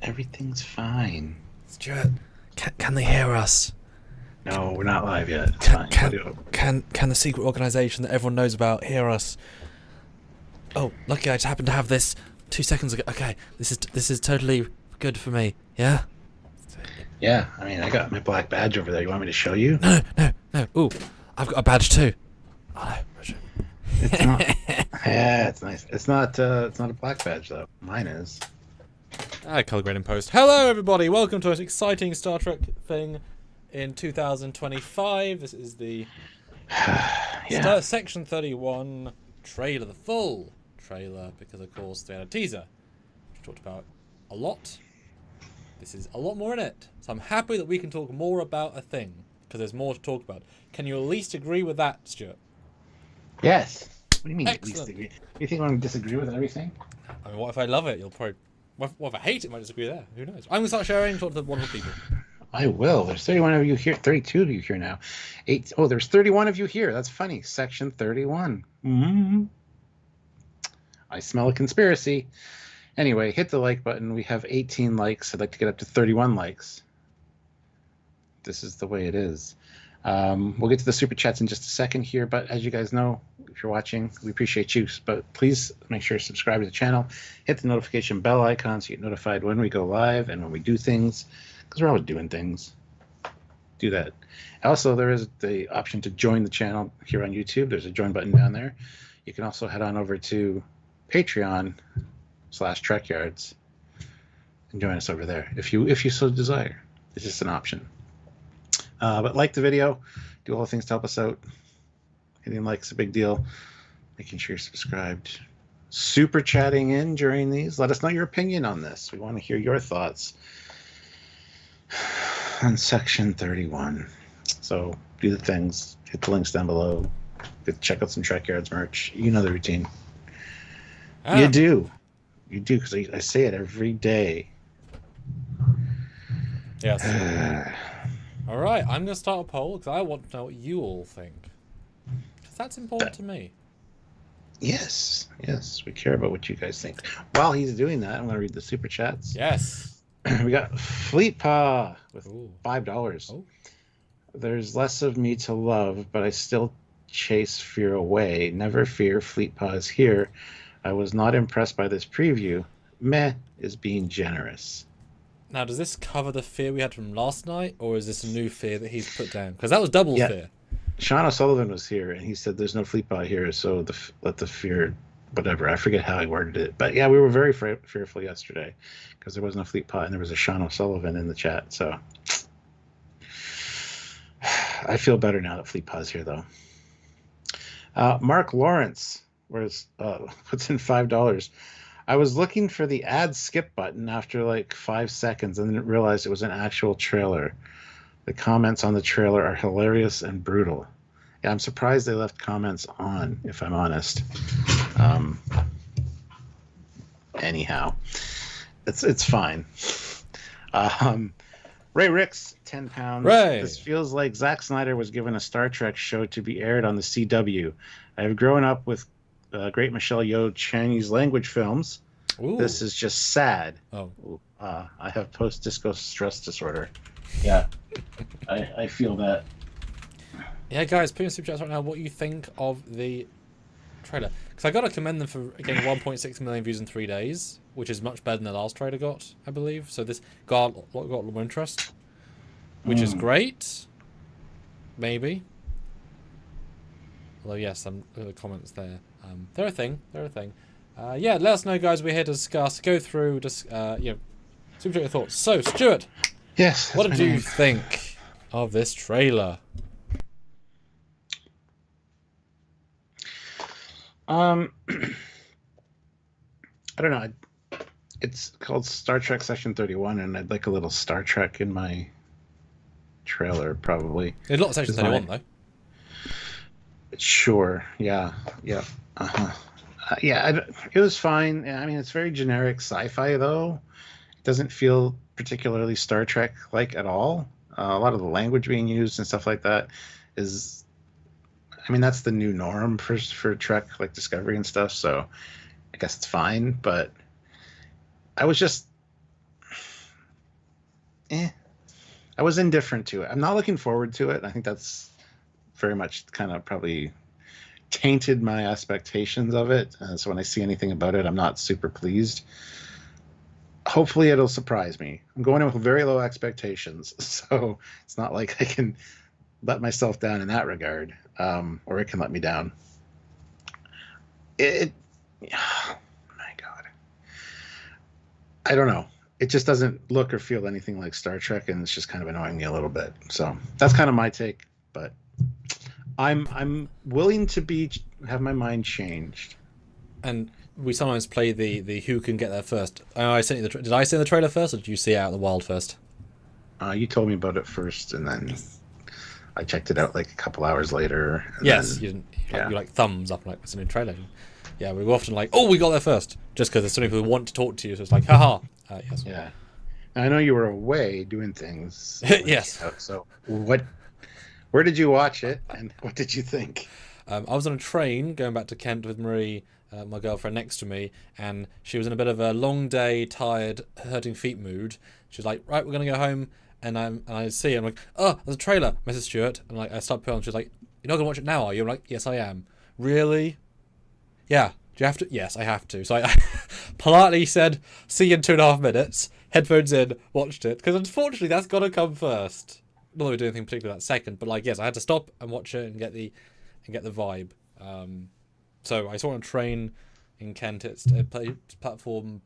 Everything's fine. Stuart, can they hear us? No, we're not live yet. It's fine. Can the secret organization that everyone knows about hear us? Oh, lucky I just happened to have this 2 seconds ago. Okay, this is totally good for me. Yeah. Yeah, I mean, I got my black badge over there. You want me to show you? No. Ooh, I've got a badge too. Oh no. It's not. Yeah, it's nice. It's not a black badge though. Mine is. Color grading post. Hello everybody, welcome to an exciting Star Trek thing in 2025. This is the Section 31 trailer, the full trailer, because of course they had a teaser, which we talked about a lot. This is a lot more in it, so I'm happy that we can talk more about a thing, because there's more to talk about. Can you at least agree with that, Stuart? Yes. What do you mean? Excellent. At least agree? Do you think I'm going to disagree with everything? I mean, what if I love it? You'll probably... What if I hate it? Might disagree there. Who knows? I'm going to start sharing and talk to wonderful people. I will. There's 31 of you here. 32 of you here now. There's 31 of you here. That's funny. Section 31. Mm-hmm. I smell a conspiracy. Anyway, hit the like button. We have 18 likes. I'd like to get up to 31 likes. This is the way it is. We'll get to the super chats in just a second here, but as you guys know, if you're watching, we appreciate you. But please make sure to subscribe to the channel, hit the notification bell icon so you get notified when we go live and when we do things, because we're always doing things. Do that. Also, there is the option to join the channel here on YouTube. There's a join button down there. You can also head on over to Patreon/Trekyards and join us over there if you so desire. It's just an option. But like the video, do all the things to help us out. Hitting like's a big deal. Making sure you're subscribed. Super chatting in during these. Let us know your opinion on this. We want to hear your thoughts on Section 31. So do the things. Hit the links down below. Check out some Trekyards merch. You know the routine. You do, because I say it every day. Yes. All right, I'm going to start a poll because I want to know what you all think. Because that's important to me. Yes, we care about what you guys think. While he's doing that, I'm going to read the super chats. Yes. We got Fleet Paw with $5. Oh. There's less of me to love, but I still chase fear away. Never fear, Fleet Paw is here. I was not impressed by this preview. Meh is being generous. Now, does this cover the fear we had from last night, or is this a new fear that he's put down? Because that was double fear. Sean O'Sullivan was here, and he said there's no Fleet Paw here, so let the fear, whatever. I forget how he worded it. But yeah, we were very fearful yesterday because there was no Fleet Paw, and there was a Sean O'Sullivan in the chat. So I feel better now that Fleet Paw's here, though. Mark Lawrence puts in $5. I was looking for the ad skip button after like 5 seconds and didn't realize it was an actual trailer. The comments on the trailer are hilarious and brutal. Yeah, I'm surprised they left comments on, if I'm honest. Anyhow, it's fine. Ray Ricks, £10. Ray. This feels like Zack Snyder was given a Star Trek show to be aired on the CW. I have grown up with great Michelle Yeoh Chinese language films. Ooh. This is just sad. Oh. I have post-disco stress disorder. Yeah, I feel that. Yeah, guys, put in super chats right now what you think of the trailer. Because I got to commend them for getting 1.6 million views in 3 days, which is much better than the last trailer got, I believe. So this got a lot more interest, which is great. Maybe. Although, yes, some comments there. They're a thing. Yeah, let us know, guys. We're here to discuss, go through, super your thoughts. So, Stuart. Yes. What did you think of this trailer? I don't know. It's called Star Trek Section 31, and I'd like a little Star Trek in my trailer, probably. There's a lot of Section 31, though. Sure. Yeah. Yeah, it was fine. I mean, it's very generic sci-fi, though. It doesn't feel particularly Star Trek-like at all. A lot of the language being used and stuff like that is... I mean, that's the new norm for Trek, like Discovery and stuff, so I guess it's fine, but I was just... I was indifferent to it. I'm not looking forward to it. I think that's very much kind of probably tainted my expectations of it. So when I see anything about it, I'm not super pleased. Hopefully it'll surprise me. I'm going in with very low expectations, so it's not like I can let myself down in that regard, or it can let me down. Oh my God. I don't know. It just doesn't look or feel anything like Star Trek, and it's just kind of annoying me a little bit. So that's kind of my take, but I'm willing to have my mind changed. And we sometimes play the who can get there first. I sent you did I see the trailer first, or did you see it out in the wild first? You told me about it first, and then I checked it out like a couple hours later. Yes, you like thumbs up, like it's a new trailer. Yeah, we were often like, oh, we got there first, just because there's so many people who want to talk to you. So it's like, haha. Yes. Yeah. I know you were away doing things. Yes. So where did you watch it, and what did you think? I was on a train going back to Kent with Marie, my girlfriend next to me, and she was in a bit of a long day, tired, hurting feet mood. She was like, right, we're going to go home. And I see her, I'm like, oh, there's a trailer, Mrs. Stewart. And like I start putting on, she's like, you're not going to watch it now, are you? I'm like, yes, I am. Really? Yeah. Do you have to? Yes, I have to. So I politely said, see you in 2.5 minutes. Headphones in, watched it. Because unfortunately, that's got to come first. Not that we're doing anything particular that second, but like, yes, I had to stop and watch it and get the vibe. So I saw it on a train in Kent. It's platform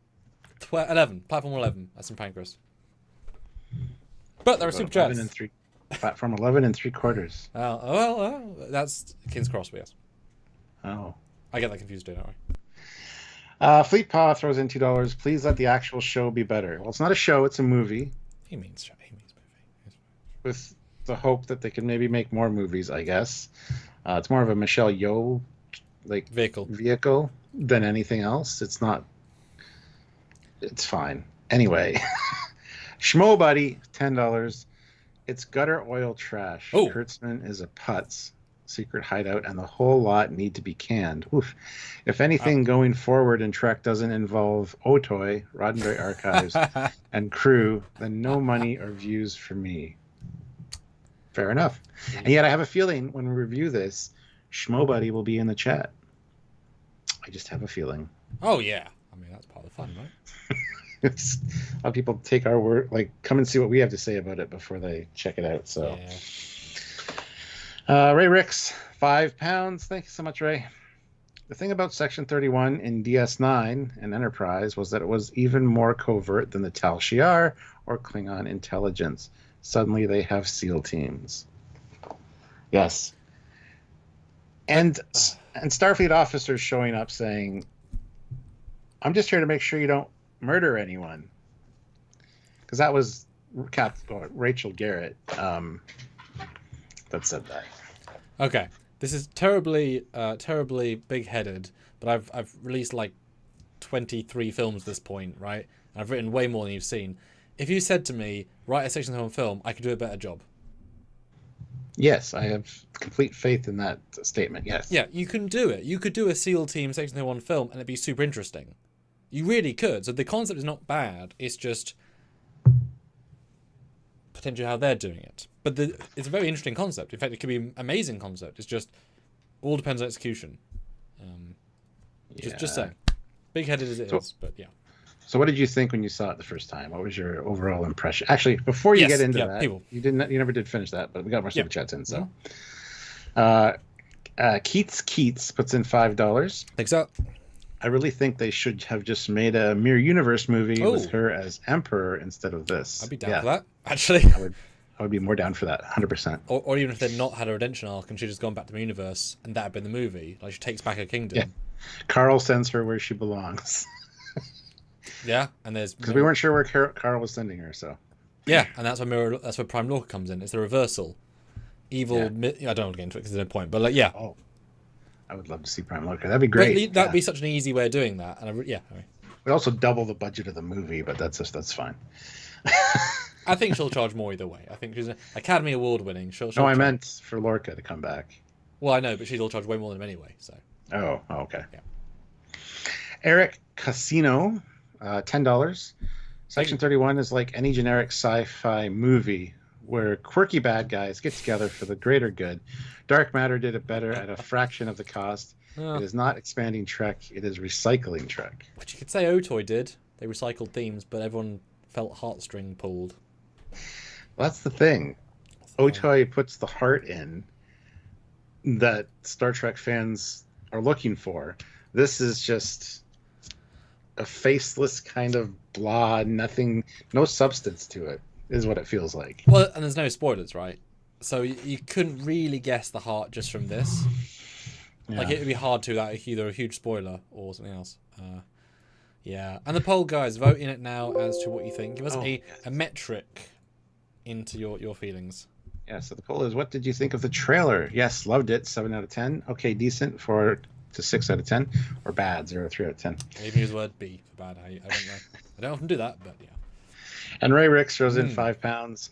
11. Platform 11. That's in Pancras. But there are super chats. Platform 11 and 3/4. Well, that's King's Cross, yes. Oh. I get that confused, don't I? Fleet Paw throws in $2. Please let the actual show be better. Well, it's not a show; it's a movie. He means movie. With the hope that they can maybe make more movies, I guess. It's more of a Michelle Yeoh vehicle than anything else. It's not. It's fine. Anyway, Schmo Buddy, $10. It's gutter oil trash. Oh. Kurtzman is a putz. Secret hideout and the whole lot need to be canned. Oof. If anything going forward in Trek doesn't involve Otoy, Roddenberry Archives, and crew, then no money or views for me. Fair enough. And yet I have a feeling when we review this, Schmo Buddy will be in the chat. I just have a feeling. Oh, yeah. I mean, that's part of the fun, right? A lot of people take our word, like, come and see what we have to say about it before they check it out. So. Yeah. Ray Ricks, £5. Thank you so much, Ray. The thing about Section 31 in DS9 and Enterprise was that it was even more covert than the Tal Shiar or Klingon intelligence. Suddenly they have SEAL teams. Yes. And Starfleet officers showing up saying, I'm just here to make sure you don't murder anyone. Because that was Rachel Garrett that said that. Okay, this is terribly big-headed, but I've released like 23 films at this point, right? And I've written way more than you've seen. If you said to me, write a Section 31 film, I could do a better job. Yes, I have complete faith in that statement. Yes. Yeah, you can do it. You could do a SEAL Team Section 31 film, and it'd be super interesting. You really could. So the concept is not bad. It's just potentially how they're doing it. But it's a very interesting concept. In fact, it could be an amazing concept. It's just all depends on execution. Just saying. Big-headed as it is, but yeah. So what did you think when you saw it the first time? What was your overall impression? Actually, before you get into that, you never did finish that, but we got more super chats in. So, Keats puts in $5. Thanks so. I really think they should have just made a Mirror Universe movie with her as Emperor instead of this. I'd be down for that. Actually, I would be more down for that, 100%. Or even if they'd not had a redemption arc and she'd just gone back to the universe and that had been the movie, like she takes back her kingdom. Yeah. Carl sends her where she belongs. Yeah, and there's because we weren't sure where Carl was sending her, so. Yeah, and that's where Prime Lorca comes in. It's the reversal. Evil. Yeah. I don't want to get into it because there's no point, but like, yeah. Oh, I would love to see Prime Lorca. That'd be great. That'd be such an easy way of doing that, and we'd also double the budget of the movie, but that's fine. I think she'll charge more either way. I think she's an Academy Award winning. No, I meant for Lorca to come back. Well, I know, but she'll charge way more than him anyway. So. Oh, okay. Yeah. Eric Casino, $10. Section 31 is like any generic sci-fi movie where quirky bad guys get together for the greater good. Dark Matter did it better at a fraction of the cost. Oh. It is not expanding Trek, it is recycling Trek. Which you could say Otoy did. They recycled themes, but everyone felt heartstring pulled. Well, that's the thing. Otoy puts the heart in that Star Trek fans are looking for. This is just a faceless kind of blah, nothing, no substance to it, is what it feels like. Well, and there's no spoilers, right? So you couldn't really guess the heart just from this. Yeah. Like, it would be hard to without either a huge spoiler or something else. Yeah. And the poll, guys, vote in it now as to what you think. Give us a metric into your feelings. Yeah, so the poll is, what did you think of the trailer? Yes, loved it, 7 out of 10. Okay, decent, 4 to 6 out of 10. Or bad, 0 to 3 out of 10. I even use the word B for bad. I don't know. I don't often do that, but yeah. And Ray Ricks throws in £5.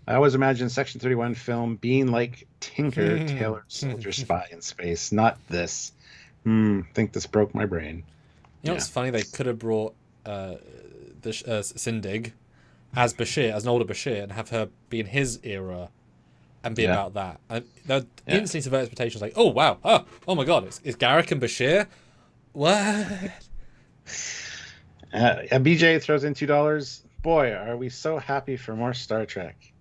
I always imagine Section 31 film being like Tinker Tailor Soldier Spy in space, not this. Think this broke my brain. You know what's funny? They could have brought Sindig as Bashir, as an older Bashir, and have her be in his era and be about that. And that instantly subvert expectations. Like, oh wow, oh my god, it's Garrick and Bashir. What? BJ throws in $2. Boy, are we so happy for more Star Trek.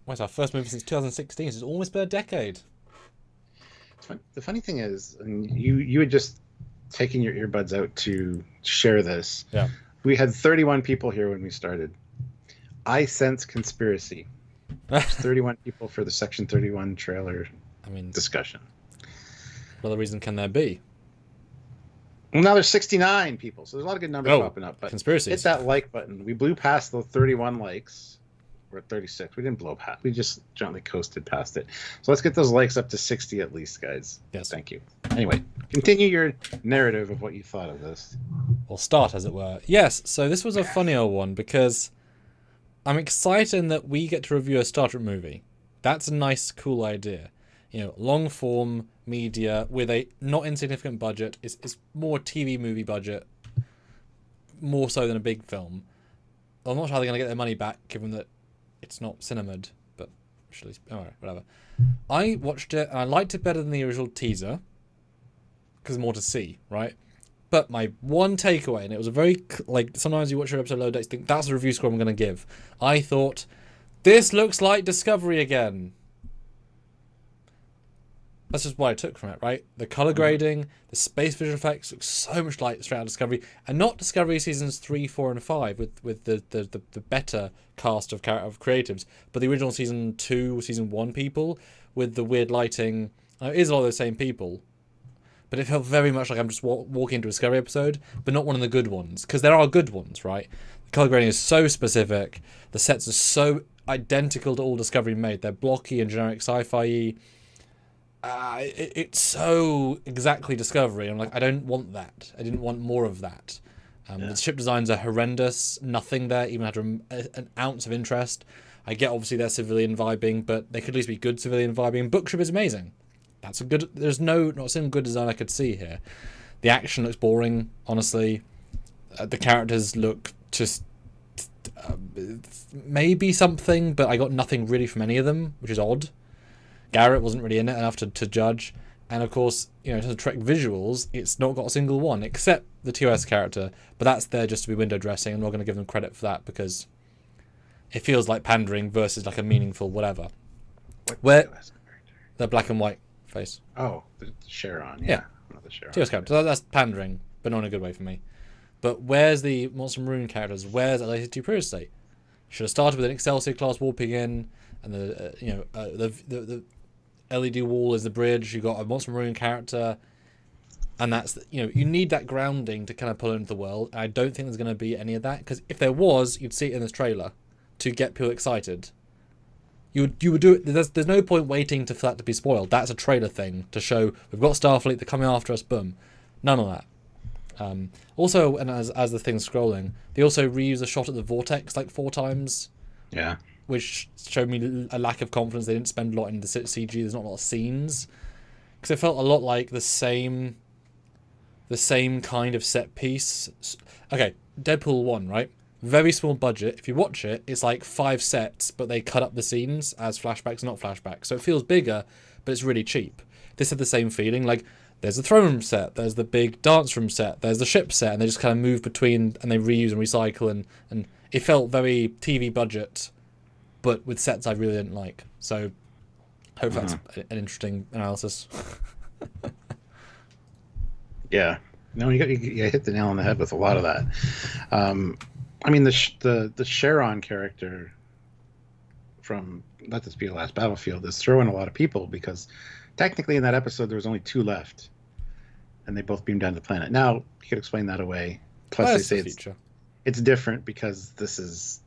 Well, it's our first movie since 2016. So it's almost been a decade. The funny thing is, and you had just taken your earbuds out to share this. Yeah. We had 31 people here when we started. I sense conspiracy. There's 31 people for the Section 31 trailer discussion. What other reason can there be? Well, now there's 69 people, so there's a lot of good numbers popping up. But conspiracies. Hit that like button. We blew past the 31 likes. We're at 36. We didn't blow past. We just gently coasted past it. So let's get those likes up to 60 at least, guys. Yes. Thank you. Anyway, continue your narrative of what you thought of this. Or start, as it were. Yes, so this was a funnier one because I'm excited that we get to review a Star Trek movie. That's a nice, cool idea. You know, long form media with a not insignificant budget. It's more TV movie budget, more so than a big film. I'm not sure how they're going to get their money back, given that it's not cinema'd, but actually, alright, whatever. I watched it and I liked it better than the original teaser because more to see, right? But my one takeaway, and it was a very sometimes you watch your episode load dates, think that's the review score I'm going to give. I thought this looks like Discovery again. That's just what I took from it, right? The color grading, the space visual effects look so much like straight out of Discovery, and not Discovery seasons 3, 4, and 5 with the better cast of creatives, but the original season 2, season 1 people with the weird lighting. It is a lot of those same people, but it felt very much like I'm just walking into a Discovery episode, but not one of the good ones, because there are good ones, right? The color grading is so specific, the sets are so identical to all Discovery made. They're blocky and generic sci-fi-y. It's so exactly Discovery. I'm like, I don't want that. I didn't want more of that. The ship designs are horrendous. Nothing there even had an ounce of interest. I get obviously their civilian vibing, but they could at least be good civilian vibing. Bookship is amazing. That's a good. There's not a single good design I could see here. The action looks boring, honestly. The characters look just maybe something, but I got nothing really from any of them, which is odd. Garrett wasn't really in it enough to judge. And of course, in terms of Trek visuals, it's not got a single one, except the TOS character. But that's there just to be window dressing. I'm not going to give them credit for that because it feels like pandering versus like a meaningful whatever. Where the black and white face. Oh, the Sharon. Yeah. Not the Sharon. TOS character. That's pandering, but not in a good way for me. But where's the Monster Maroon characters? Where's Atlantis 2 Previous State? Should have started with an Excelsior class warping in, and the LED wall is the bridge. You got a Monster Maroon character, and that's you need that grounding to kind of pull into the world. And I don't think there's going to be any of that, because if there was, you'd see it in this trailer to get people excited. You would do it. There's no point waiting for that to be spoiled. That's a trailer thing to show we've got Starfleet. They're coming after us. Boom. None of that. Also, and as the thing's scrolling, they also reuse a shot at the vortex like 4 times. Yeah. Which showed me a lack of confidence. They didn't spend a lot in the CG. There's not a lot of scenes, because it felt a lot like the same kind of set piece. Okay, Deadpool 1, right? very small budget. If you watch it, it's like 5 sets, but they cut up the scenes as flashbacks, not flashbacks. So it feels bigger, but it's really cheap. This had the same feeling. Like, there's the throne room set, there's the big dance room set, there's the ship set, and they just kind of move between, and they reuse and recycle, and it felt very TV budget, but with sets I really didn't like. So, hope that's an interesting analysis. Yeah. No, you hit the nail on the head with a lot of that. I mean, the Sharon character from Let This Be the Last Battlefield is throwing a lot of people, because technically in that episode there was only 2 left, and they both beamed down to the planet. Now you could explain that away. Plus, they say it's different because this is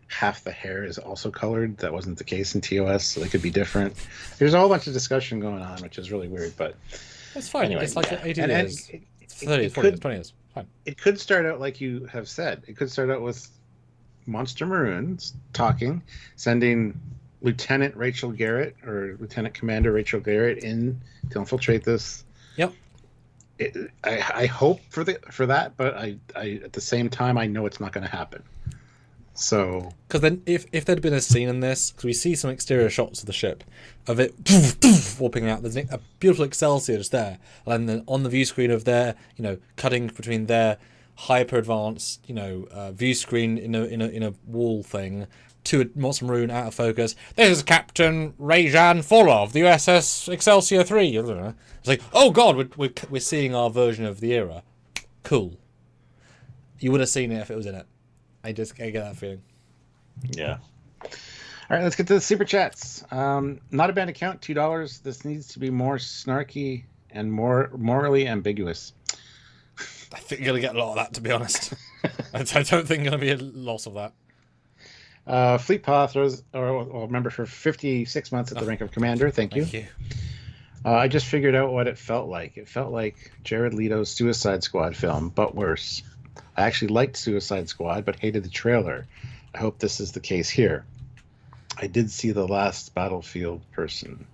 half the hair is also colored. That wasn't the case in TOS, so they could be different. There's a whole bunch of discussion going on, which is really weird, but it's fine. Anyway, it's like 80 years. 30 years, 40 years, 20 years. Fine. It could start out like you have said. It could start out with Monster Maroons talking, sending Lieutenant Rachel Garrett or Lieutenant Commander Rachel Garrett in to infiltrate this. Yep. I hope for that, but I at the same time I know it's not going to happen. So, because then if there'd been a scene in this, because we see some exterior shots of the ship, of it warping out, there's a beautiful Excelsior just there, and then on the view screen of their, cutting between their hyper advanced, view screen in a wall thing, to a Monster Maroon out of focus. This is Captain Rajan Folov, the USS Excelsior 3. It's like, oh god, we're seeing our version of the era. Cool. You would have seen it if it was in it. I get that feeling. Yeah. All right, let's get to the super chats. Not a bad account, $2. This needs to be more snarky and more morally ambiguous. I think you're gonna get a lot of that, to be honest. I don't think gonna be a loss of that. Fleet Paw throws or member for 56 months at the rank of commander. Thank you. Thank you. I just figured out what it felt like. It felt like Jared Leto's Suicide Squad film, but worse. I actually liked Suicide Squad, but hated the trailer. I hope this is the case here. I did see the last Battlefield person.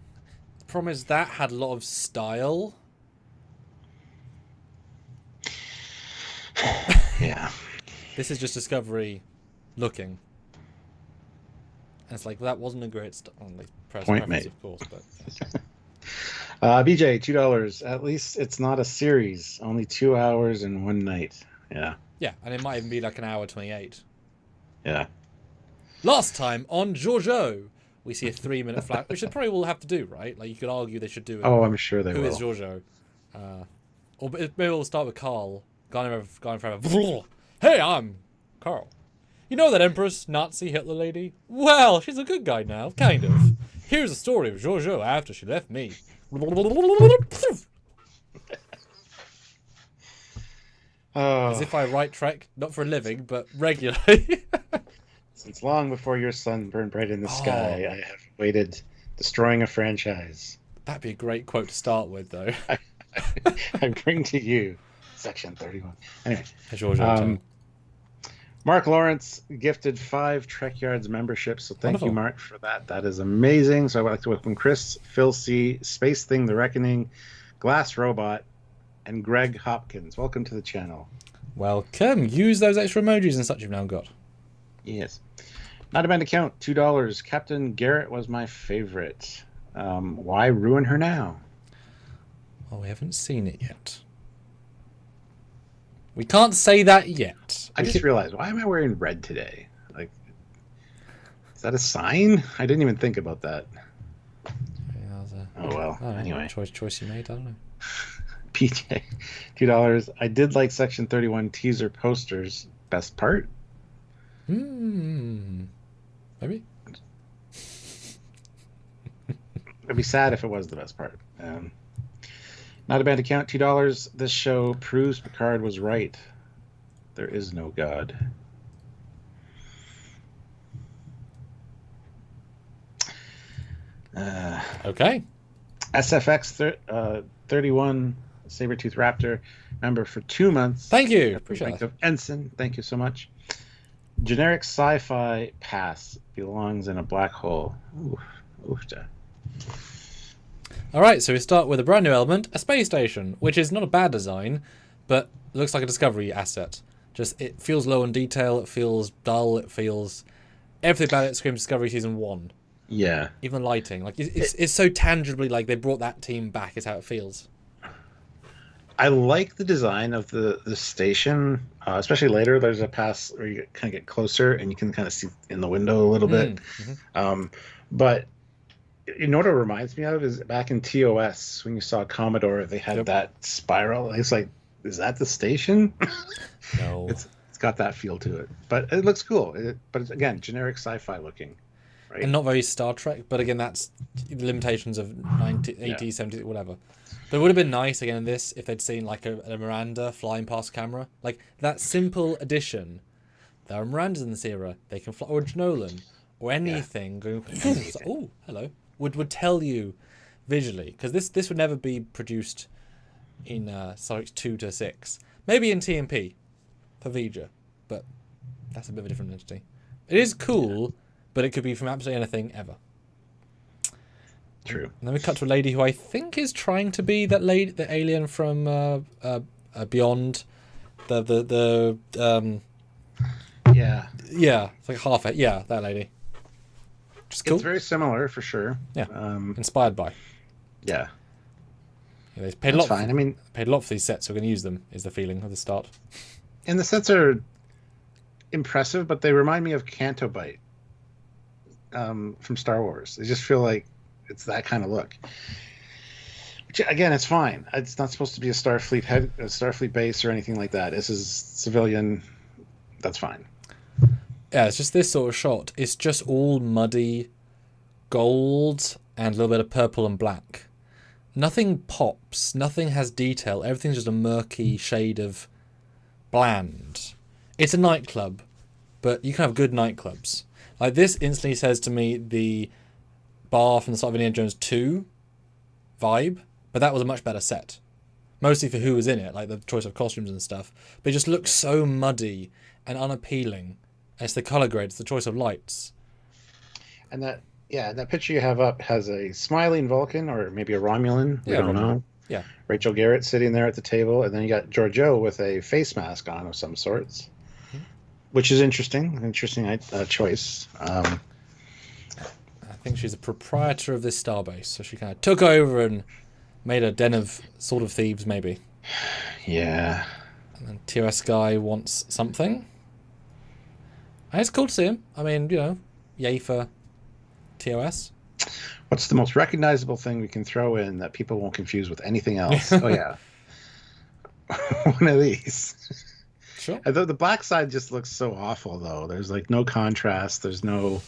The problem is that had a lot of style. Yeah. This is just Discovery looking. And it's like, that wasn't a great point made, of course, but... BJ, $2. At least it's not a series. Only 2 hours and 1 night. Yeah. Yeah, and it might even be like an hour 28. Yeah. Last time on Giorgio, we see a 3-minute flash, which they probably will have to do, right? Like, you could argue they should do it. Oh, I'm sure they will. Who is Giorgio? Or maybe we'll start with Carl. Gone forever. Hey, I'm Carl. You know that Empress Nazi Hitler lady? Well, she's a good guy now, kind of. Here's the story of Giorgio after she left me. As if I write Trek, not for a living, but regularly. Since long before your sun burned bright in the sky, I have waited, destroying a franchise. That'd be a great quote to start with, though. I bring to you Section 31. Anyway, Giorgio, Mark Lawrence gifted 5 Trekyards memberships, so thank Wonderful. you, Mark, for that. That is amazing. So I would like to welcome Chris, Phil C., Space Thing, The Reckoning, Glass Robot, and Greg Hopkins. Welcome to the channel. Welcome. Use those extra emojis and such you've now got. Yes. Not a bad account, $2. Captain Garrett was my favorite. Why ruin her now? Well, we haven't seen it yet. We can't say that yet. I just realized, why am I wearing red today? Like, is that a sign? I didn't even think about that. Oh, well. Anyway. Choice you made, I don't know. PJ, $2. I did like Section 31 teaser posters. Best part? Maybe. I'd be sad if it was the best part. Not a bad account, $2. This show proves Picard was right. There is no God. Okay. SFX 31 Sabertooth Raptor member for 2 months. Thank you. Appreciate it. Ensign, thank you so much. Generic sci-fi pass belongs in a black hole. Oof. All right, so we start with a brand new element, a space station, which is not a bad design, but looks like a Discovery asset. Just it feels low on detail. It feels dull. It feels everything about it screams Discovery season 1. Yeah. Even the lighting, like it's so tangibly like they brought that team back. Is how it feels. I like the design of the station, especially later. There's a pass where you kind of get closer and you can kind of see in the window a little bit. Mm-hmm. But you know what it reminds me of is back in TOS when you saw Commodore, they had that spiral. It's like, is that the station? No, it's got that feel to it, but it looks cool. But it's, again, generic sci-fi looking, right? And not very Star Trek. But again, that's the limitations of 90s, 80s, 70s, whatever. But it would have been nice again in this if they'd seen like a Miranda flying past camera, like that simple addition. There are Mirandas in this era. They can fly, or Nolan, or anything. Going, oh, hello. Would tell you visually, because this would never be produced in Star Trek 2 to 6. Maybe in TMP for Vija, but that's a bit of a different entity. It is cool, but it could be from absolutely anything ever. True. And then we cut to a lady who I think is trying to be that lady, the alien from Beyond. Yeah. It's like half it. Yeah, that lady. Just cool. It's very similar for sure. Yeah. Inspired by. Yeah. They paid a lot. Fine. I mean, paid a lot for these sets. So we're going to use them. Is the feeling of the start. And the sets are impressive, but they remind me of Canto Bight from Star Wars. They just feel like it's that kind of look. Which, again, it's fine. It's not supposed to be a Starfleet base or anything like that. This is civilian. That's fine. Yeah, it's just this sort of shot. It's just all muddy gold and a little bit of purple and black. Nothing pops. Nothing has detail. Everything's just a murky shade of bland. It's a nightclub, but you can have good nightclubs. Like this instantly says to me the bar from the start of Indiana Jones 2 vibe, but that was a much better set. Mostly for who was in it, like the choice of costumes and stuff. But it just looks so muddy and unappealing. And it's the color grade, it's the choice of lights. And that picture you have up has a smiling Vulcan or maybe a Romulan. We don't know. Yeah. Rachel Garrett sitting there at the table, and then you got Giorgio with a face mask on of some sorts, which is interesting. An interesting choice. I think she's a proprietor of this starbase, so she kind of took over and made a den of sort of thieves, maybe. Yeah. And then TOS guy wants something. And it's cool to see him. I mean, yay for TOS. What's the most recognizable thing we can throw in that people won't confuse with anything else? Oh, yeah. One of these. Sure. Although the black side just looks so awful, though. There's like no contrast. There's no...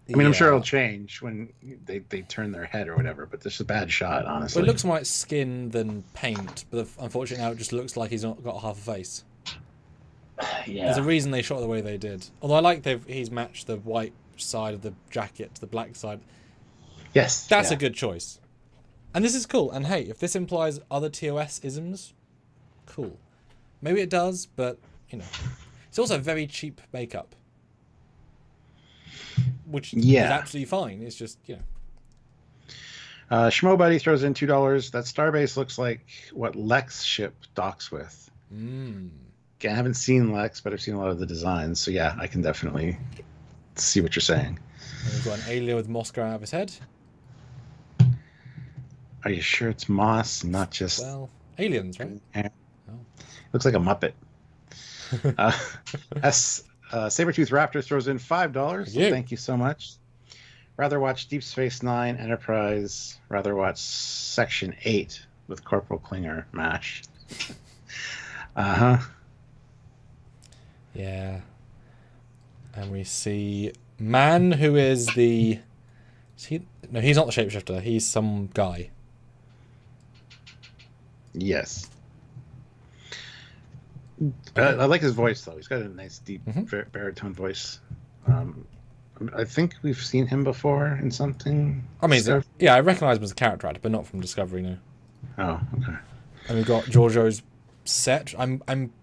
I mean, I'm sure it'll change when they turn their head or whatever, but this is a bad shot, honestly. Well, it looks more like skin than paint, but unfortunately now it just looks like he's not got half a face. Yeah. There's a reason they shot the way they did. Although I like he's matched the white side of the jacket to the black side. Yes. That's a good choice. And this is cool. And hey, if this implies other TOS isms, cool. Maybe it does, but, it's also very cheap makeup. Which is absolutely fine. It's just, Schmo Buddy throws in $2. That starbase looks like what Lex ship docks with. Mm. Again, I haven't seen Lex, but I've seen a lot of the designs. So yeah, I can definitely see what you're saying. And we've got an alien with moss growing out of his head. Are you sure it's moss, not just... Well, aliens, right? Oh. Looks like a Muppet. Sabretooth Raptor throws in $5. So thank you so much. Rather watch Deep Space Nine, Enterprise. Rather watch Section 8 with Corporal Klinger. MASH. Uh-huh. Yeah. And we see Man, who is the... No, he's not the shapeshifter. He's some guy. Yes. I like his voice, though. He's got a nice, deep, baritone voice. I think we've seen him before in something. I mean, I recognize him as a character actor, but not from Discovery, no. Oh, okay. And we've got Giorgio's set. I'm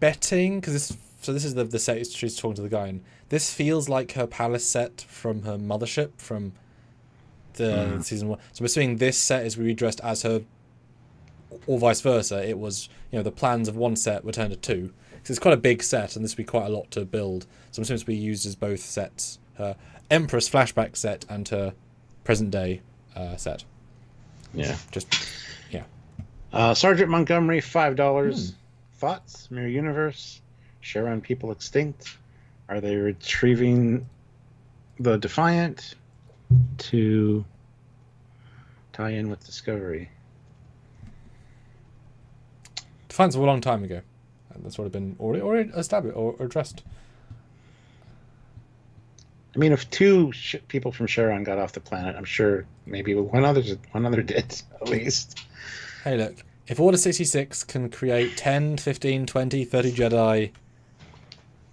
betting, because this is the set she's talking to the guy in. This feels like her palace set from her mothership from the season 1. So we're seeing this set is redressed as her, or vice versa. It was, the plans of one set were turned to 2. because it's quite a big set, and this would be quite a lot to build. So I'm assuming it's to be used as both sets: her Empress flashback set and her present day set. Yeah. Yeah. Sergeant Montgomery, $5. Thoughts? Mirror Universe. Sharon people extinct. Are they retrieving the Defiant to tie in with Discovery? Defiance was a long time ago. That's would have been already established or addressed. I mean, if two people from Sharon got off the planet, I'm sure maybe one other did, at least. Hey, look. If Order 66 can create 10, 15, 20, 30 Jedi,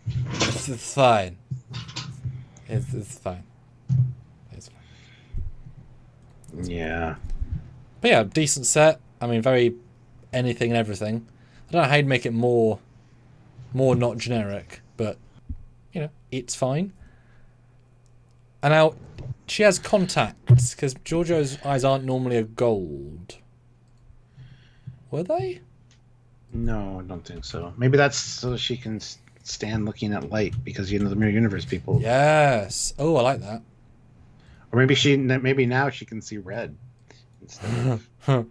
it's fine. It's fine. It's fine. Yeah. But yeah, decent set. I mean, very anything and everything. I don't know how you'd make it more not generic, but, you know, it's fine. And now, she has contacts, because Giorgio's eyes aren't normally a gold. Were they? No, I don't think so. Maybe that's so she can stand looking at light, because, you know, the Mirror Universe people. Yes. Oh, I like that. Or maybe now she can see red instead of...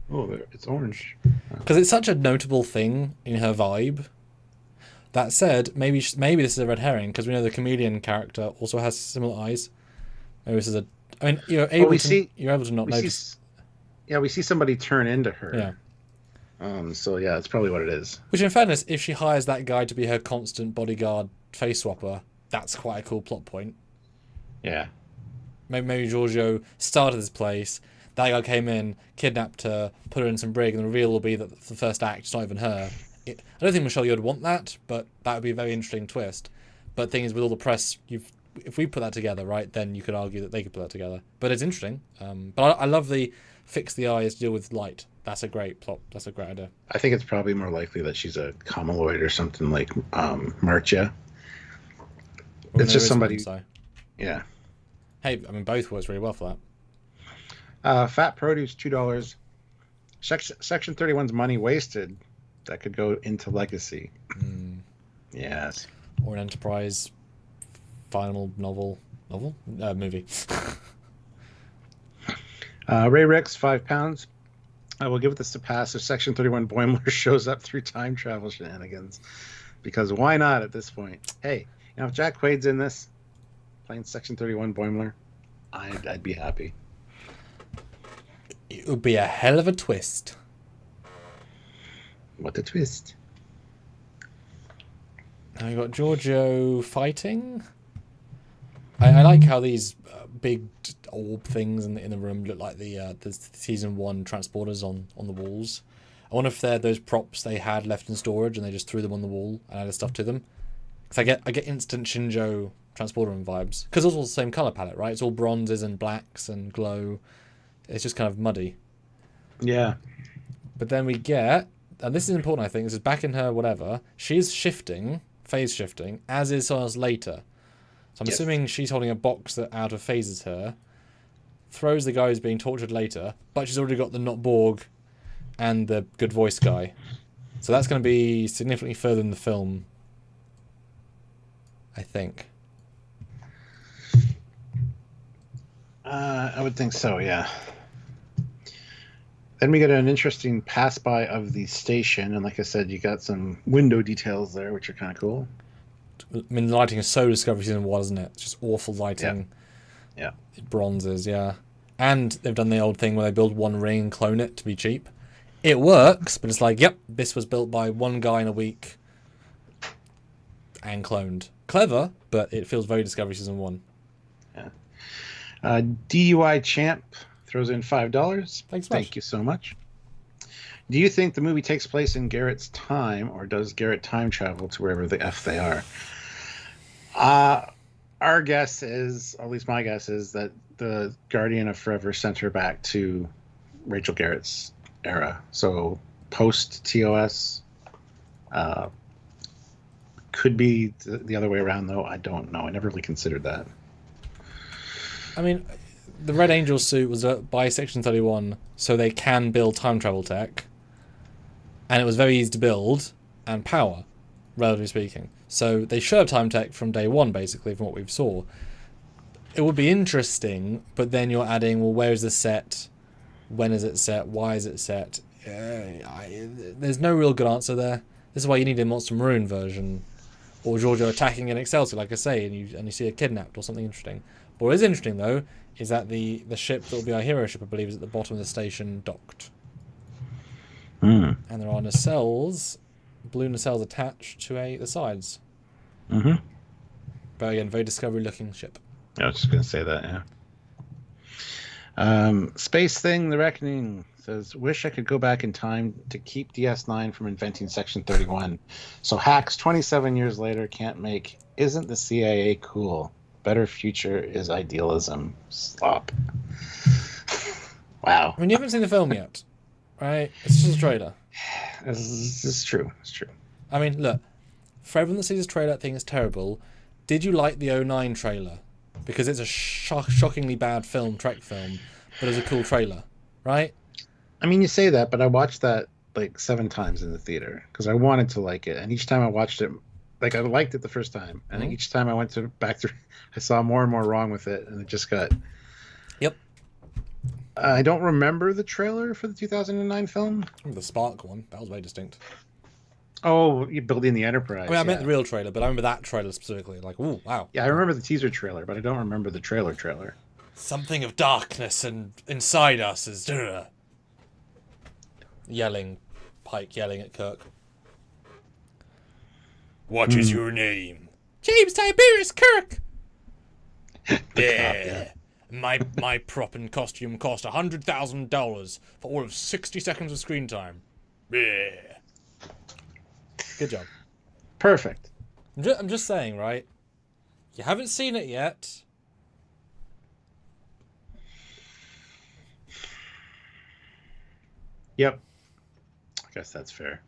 Oh, it's orange. Because it's such a notable thing in her vibe. That said, maybe this is a red herring, because we know the chameleon character also has similar eyes. Maybe this is a... I mean, you're able to not notice. We see somebody turn into her. Yeah. So yeah, that's probably what it is. Which, in fairness, if she hires that guy to be her constant bodyguard face swapper, that's quite a cool plot point. Yeah. Maybe Giorgio started this place. That guy came in, kidnapped her, put her in some brig, and the reveal will be that the first act is not even her. I don't think Michelle Yeoh would want that, but that would be a very interesting twist. But the thing is, with all the press, if we put that together, right, then you could argue that they could put that together. But it's interesting. But I love the fix the eyes, deal with light. That's a great plot. That's a great idea. I think it's probably more likely that she's a Kamaloid or something like Marcia. It's just somebody... One, so. Yeah. Hey, I mean, both works really well for that. Fat Produce, $2. Section 31's money wasted. That could go into Legacy. Yes. Or an Enterprise final movie. Ray Ricks, £5. I will give this a pass if Section 31 Boimler shows up through time travel shenanigans. Because why not at this point? Hey, you know, if Jack Quaid's in this, playing Section 31 Boimler, I'd be happy. It would be a hell of a twist. What a twist. Now you got Giorgio fighting. I like how these big orb things in the room look like the season 1 transporters on the walls. I wonder if they're those props they had left in storage and they just threw them on the wall and added stuff to them. Because I get instant Shinjo transporter room vibes. Because it's all the same color palette, right? It's all bronzes and blacks and glow. It's just kind of muddy. Yeah. But then we get, and this is important, I think, this is back in her whatever, she's shifting, phase shifting, as is someone else later. So I'm assuming she's holding a box that out of phases her, throws the guy who's being tortured later, but she's already got the not Borg and the good voice guy. So that's going to be significantly further in the film, I think. I would think so, yeah. Then we get an interesting pass-by of the station, and like I said, you got some window details there, which are kind of cool. I mean, the lighting is so Discovery Season 1, isn't it? It's just awful lighting. Yeah. Bronzes, yeah. And they've done the old thing where they build one ring and clone it to be cheap. It works, but it's like, yep, this was built by one guy in a week and cloned. Clever, but it feels very Discovery Season 1. Yeah. DUI Champ throws in $5. Thanks, Thank you so much. Do you think the movie takes place in Garrett's time, or does Garrett time travel to wherever the F they are? Our guess is, at least my guess is, that the Guardian of Forever sent her back to Rachel Garrett's era. So post TOS, could be the other way around, though. I don't know. I never really considered that. I mean, the Red Angel suit was by Section 31, so they can build time travel tech. And it was very easy to build. and power, relatively speaking. So they should have time tech from day one, basically, from what we've saw. It would be interesting, but then you're adding, well, where is this set? When is it set? Why is it set? There's no real good answer there. This is why you need a Monster Maroon version, or Giorgio attacking an Excelsior, like I say, and you see a kidnapped or something interesting. But what is interesting though is that the ship that will be our hero ship, I believe, is at the bottom of the station, docked, and there are nacelles, blue nacelles attached to the sides. But again, very Discovery-looking ship. I was just going to say that, yeah. Space Thing, The Reckoning says, wish I could go back in time to keep DS9 from inventing Section 31. So hacks 27 years later can't make, isn't the CIA cool? Better future is idealism. Slop. Wow. I mean, you haven't seen the film yet, right? It's just a trailer. This is true. It's true. I mean, look, for everyone that sees this trailer, think it's terrible. Did you like the '09 trailer? Because it's a shockingly bad Trek film, but it's a cool trailer, right? I mean, you say that, but I watched that like 7 times in the theater because I wanted to like it, and each time I watched it, like I liked it the first time, and each time I went back through, I saw more and more wrong with it, and it just got. Yep. I don't remember the trailer for the 2009 film. The Spark one, that was very distinct. Oh, you're building the Enterprise. I mean, I meant the real trailer, but I remember that trailer specifically. Like, ooh, wow. Yeah, I remember the teaser trailer, but I don't remember the trailer. Something of darkness and inside us is yelling, Pike yelling at Kirk. What is your name? James Tiberius Kirk. Yeah. My prop and costume cost $100,000 for all of 60 seconds of screen time. Yeah. Good job. Perfect. I'm just saying, right? You haven't seen it yet. Yep. I guess that's fair.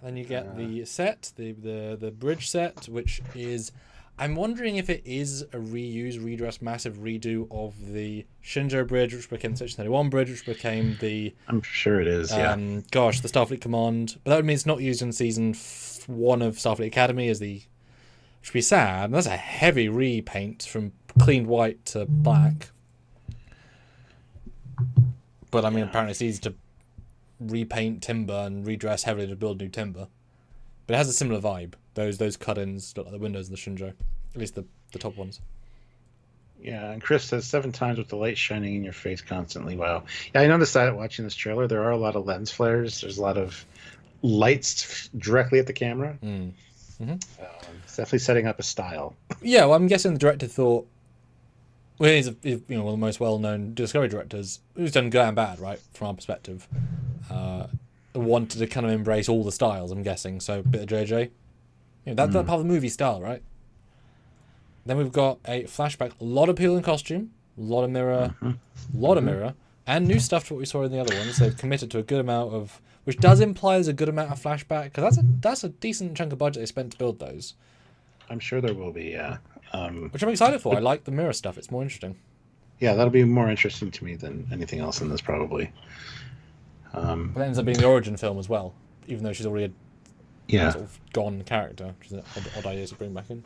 Then you get the set, the bridge set, which is... I'm wondering if it is a redress, massive redo of the Shinjo bridge, which became the Section 31 bridge, which became the... I'm sure it is, yeah. the Starfleet Command. But that would mean it's not used in Season 1 of Starfleet Academy, which would be sad. And that's a heavy repaint from cleaned white to black. But, I mean, apparently it's easy to repaint timber and redress heavily to build new timber. But it has a similar vibe. Those cut-ins look like the windows of the Shinjo. At least the top ones. Yeah, and Chris says 7 times with the light shining in your face constantly. Wow. Yeah, I noticed that watching this trailer. There are a lot of lens flares. There's a lot of lights directly at the camera. It's definitely setting up a style. Yeah, well, I'm guessing the director thought... Well, he's one of the most well-known Discovery directors, who's done good and bad, right, from our perspective. Wanted to kind of embrace all the styles, I'm guessing. So, a bit of JJ. That's part of the movie style, right? Then we've got a flashback, a lot of people in costume, a lot of mirror, and new stuff to what we saw in the other ones. They've committed to a good amount of, which does imply there's a good amount of flashback, because that's a decent chunk of budget they spent to build those. I'm sure there will be, yeah. Which I'm excited for. I like the mirror stuff. It's more interesting. Yeah, that'll be more interesting to me than anything else in this, probably. But it ends up being the origin film as well, even though she's already a sort of gone character, which is an odd idea to bring back in.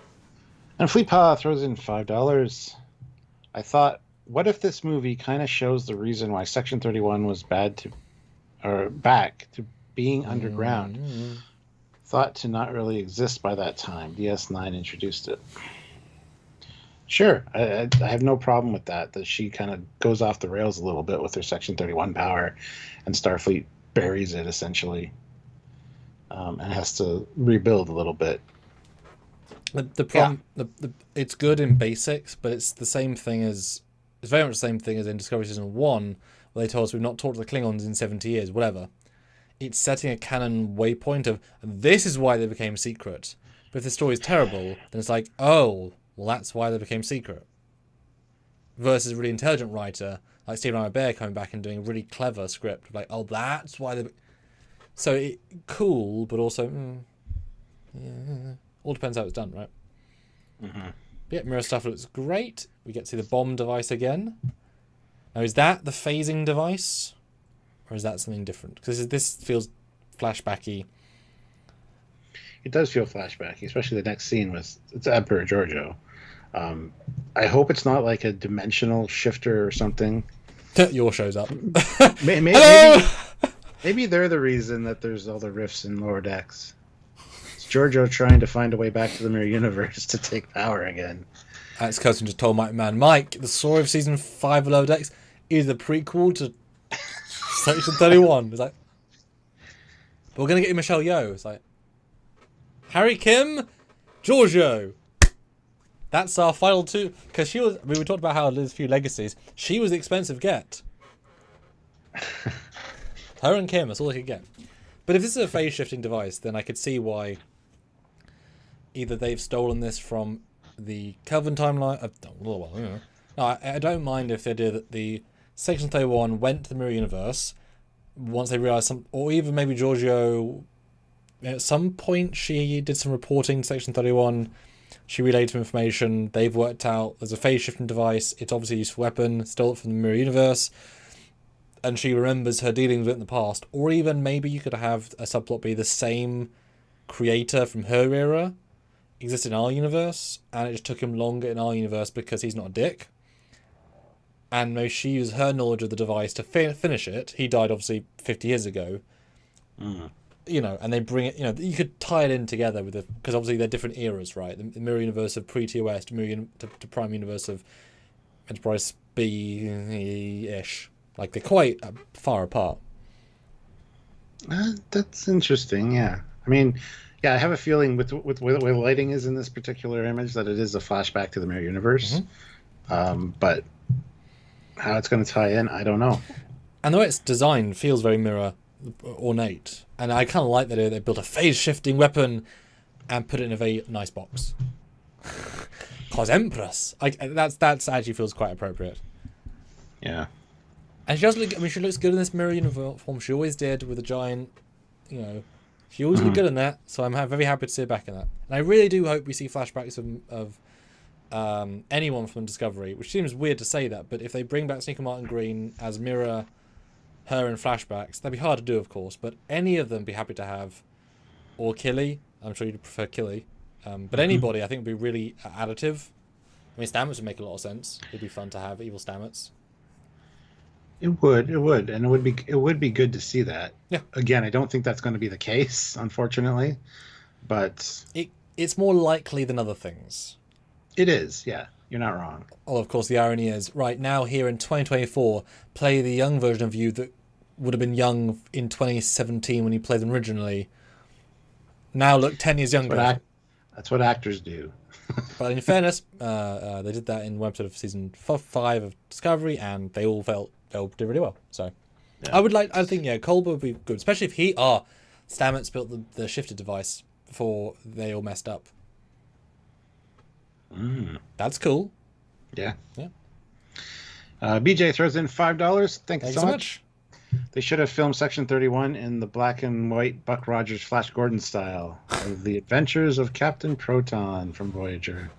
And Fleetpaw throws in $5. I thought, what if this movie kind of shows the reason why Section 31 was back to being underground? Thought to not really exist by that time. DS9 introduced it. Sure, I have no problem with that she kind of goes off the rails a little bit with her Section 31 power, and Starfleet buries it, essentially, and has to rebuild a little bit. The problem, it's good in basics, but it's very much the same thing as in Discovery Season 1, where they told us we've not talked to the Klingons in 70 years, whatever. It's setting a canon waypoint of, this is why they became secret. But if the story is terrible, then it's like, oh, well, that's why they became secret. Versus a really intelligent writer, like Stephen Robert coming back and doing a really clever script, like, oh, that's why they... So, cool, but also, all depends how it's done, right? Yeah, mirror stuff looks great. We get to see the bomb device again. Now, is that the phasing device? Or is that something different? Because this feels flashbacky. It does feel flashbacky, especially the next scene with it's Emperor Giorgio. I hope it's not like a dimensional shifter or something. Your shows up. Maybe they're the reason that there's all the rifts in Lower Decks. It's Giorgio trying to find a way back to the mirror universe to take power again. Alex Curtin just told Mike, the story of season 5 of Lower Decks is the prequel to section 31. It's like, but we're gonna get you Michelle Yeoh. It's like, Harry Kim, Giorgio. That's our final two. Because she was, we talked about how there's a few legacies. She was the expensive get. Her and Kim, that's all they could get. But if this is a phase shifting device, then I could see why either they've stolen this from the Kelvin timeline. I don't mind if they did that. The Section 31 went to the mirror universe once they realised some, or even maybe Giorgio. At some point, she did some reporting to Section 31. She relayed some information. They've worked out there's a phase shifting device. It's obviously a useful weapon. Stole it from the mirror universe. And she remembers her dealings with it in the past. Or even maybe you could have a subplot be the same creator from her era exists in our universe. And it just took him longer in our universe because he's not a dick. And maybe she used her knowledge of the device to finish it. He died obviously 50 years ago. You know, and they bring it, you know, you could tie it in together with it, because obviously they're different eras, right? The mirror universe of pre-TOS to Prime Universe of Enterprise B-ish. Like, they're quite far apart. That's interesting, yeah. I mean, yeah, I have a feeling with the way lighting is in this particular image that it is a flashback to the mirror universe. But how it's going to tie in, I don't know. And the way it's designed feels very mirror ornate, and I kind of like that they built a phase shifting weapon and put it in a very nice box. Cause Empress, that's actually feels quite appropriate. Yeah, and she does look. I mean, she looks good in this mirror uniform. She always did with a giant. You know, she always looked good in that. So I'm very happy to see her back in that. And I really do hope we see flashbacks of anyone from Discovery, which seems weird to say that, but if they bring back Sneaker Martin Green as Mirror. Her in flashbacks, that'd be hard to do, of course, but any of them be happy to have, or Killy. I'm sure you'd prefer Killy, but anybody I think would be really additive. I mean, Stamets would make a lot of sense. It'd be fun to have evil Stamets. It would, and it would be good to see that. Yeah. Again, I don't think that's going to be the case, unfortunately, but it's more likely than other things. It is, yeah. You're not wrong. Oh, of course, the irony is, right now here in 2024, play the young version of you that would have been young in 2017 when you played them originally. Now look 10 years younger. That's what actors do. But in fairness, they did that in one episode of season 5 of Discovery, and they all did really well. So yeah. I think Kolber would be good, especially if Stamets built the shifted device before they all messed up. That's cool. Yeah. BJ throws in $5. Thanks so much. They should have filmed Section 31 in the black and white Buck Rogers Flash Gordon style of The Adventures of Captain Proton from Voyager.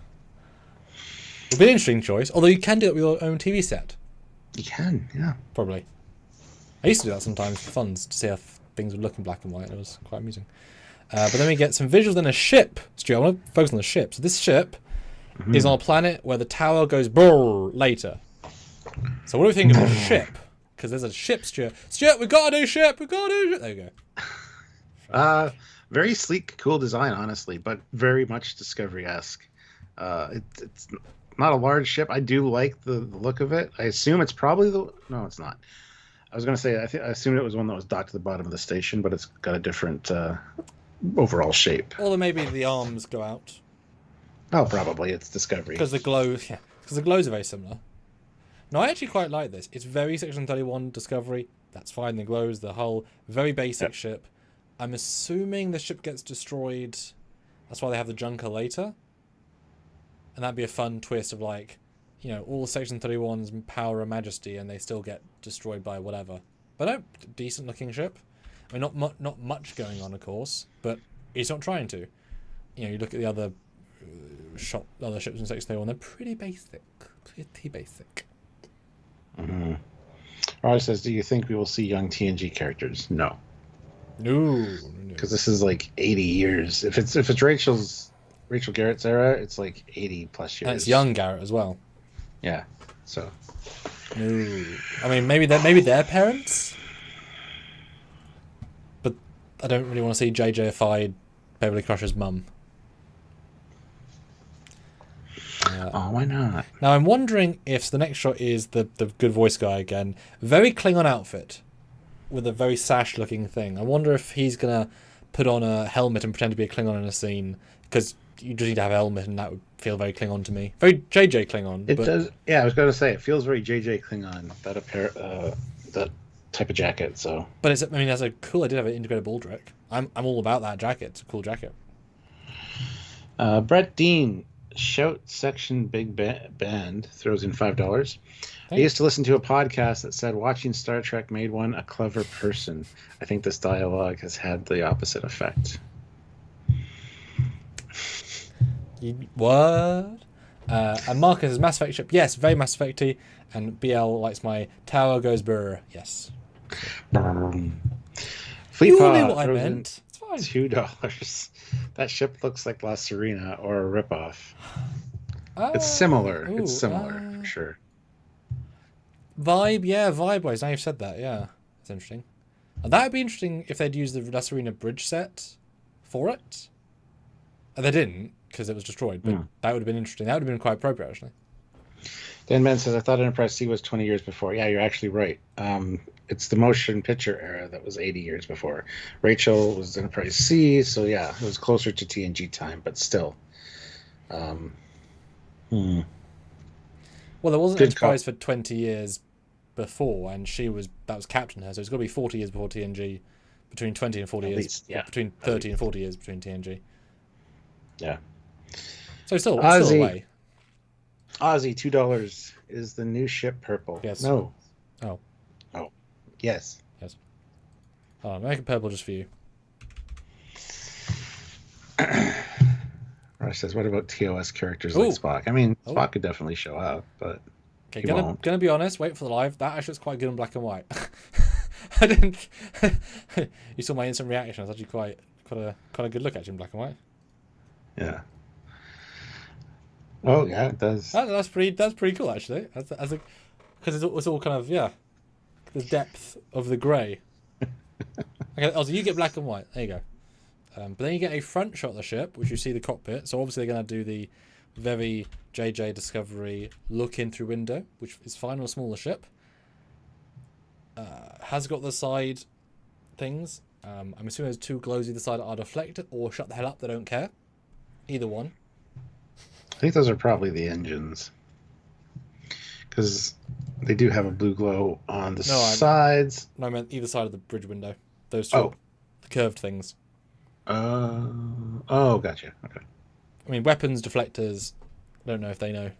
It'd be an interesting choice, although you can do it with your own TV set. You can, yeah. Probably. I used to do that sometimes for fun, to see how things would look in black and white. It was quite amusing. But then we get some visuals in a ship. Stu, I want to focus on the ship. So this ship is on a planet where the tower goes brrr later. So what do we think of the ship? Because there's a ship, Stuart. Stuart, we got a new ship. There you go. Very sleek, cool design, honestly, but very much Discovery-esque. It's not a large ship. I do like the look of it. I assume it's probably no, it's not. I was going to say I assumed it was one that was docked to the bottom of the station, but it's got a different overall shape. Or maybe the arms go out. Oh, probably. It's Discovery. Because the glows are very similar. No, I actually quite like this. It's very Section 31 Discovery. That's fine. The glows, the hull, very basic ship. I'm assuming the ship gets destroyed. That's why they have the junker later. And that'd be a fun twist of like, all Section 31's power and majesty, and they still get destroyed by whatever. But a decent looking ship. I mean, not much going on, of course, but it's not trying to. You look at the other ships in Section 31, they're pretty basic. Raj says, do you think we will see young TNG characters? No. No. Because this is like 80 years. If it's Rachel Garrett's era, it's like 80 plus years. And it's young Garrett as well. Yeah. So. No. I mean, maybe their parents. But I don't really want to see JJ-ified Beverly Crusher's mum. Why not? Now I'm wondering if the next shot is the good voice guy again. Very Klingon outfit with a very sash-looking thing. I wonder if he's gonna put on a helmet and pretend to be a Klingon in a scene, because you just need to have a helmet, and that would feel very Klingon to me. Very JJ Klingon. It does. Yeah, I was going to say it feels very JJ Klingon. That type of jacket. So. But it's. I mean, that's a cool idea to have an integrated Baldric. I'm all about that jacket. It's a cool jacket. Brett Dean, Shout Section Big Band throws in $5. I used to listen to a podcast that said watching Star Trek made one a clever person. I think this dialogue has had the opposite effect. What? And Marcus is Mass Effect ship. Yes, very Mass Effect-y. And BL likes my tower goes brr. Yes. Fleet You Pod knew what I throws meant. It's fine. $2. That ship looks like La Serena or a ripoff. It's similar. It's similar for sure. Vibe-wise. Now you've said that, yeah. That's interesting. And that would be interesting if they'd used the La Serena bridge set for it. And they didn't, because it was destroyed. But that would have been interesting. That would have been quite appropriate, actually. Dan Ben says, I thought Enterprise C was 20 years before. Yeah, you're actually right. It's the motion picture era that was 80 years before. Rachel was Enterprise C, so yeah, it was closer to TNG time, but still. Well, there wasn't Good Enterprise for 20 years before, and that was Captain her, so it's got to be 40 years before TNG, between 20 and 40 At years. least, yeah. Between 30 and 40 years between TNG. Yeah. So still Ozzy. away. Ozzy, $2. Is the new ship purple? Yes. No. Oh. Oh. Yes. Yes. Oh, make it purple just for you. Rush says, what about TOS characters like Spock? I mean, Spock could definitely show up, but okay, he won't. gonna be honest, wait for the live. That actually looks quite good in black and white. I didn't. You saw my instant reaction. It's actually quite a good look actually in black and white. Yeah. Oh yeah, it does. That's pretty cool actually. Because it's all kind of the depth of the grey. Okay, so you get black and white. There you go. But then you get a front shot of the ship, which you see the cockpit. So obviously they're going to do the very JJ Discovery look in through window, which is fine on a smaller ship. Has got the side things. I'm assuming there's two glows either side that are deflected or shut the hell up. They don't care. Either one. I think those are probably the engines. Because they do have a blue glow on the sides. No, I meant either side of the bridge window. Those two. Oh. The curved things. Gotcha. Okay. I mean, weapons, deflectors. I don't know if they know.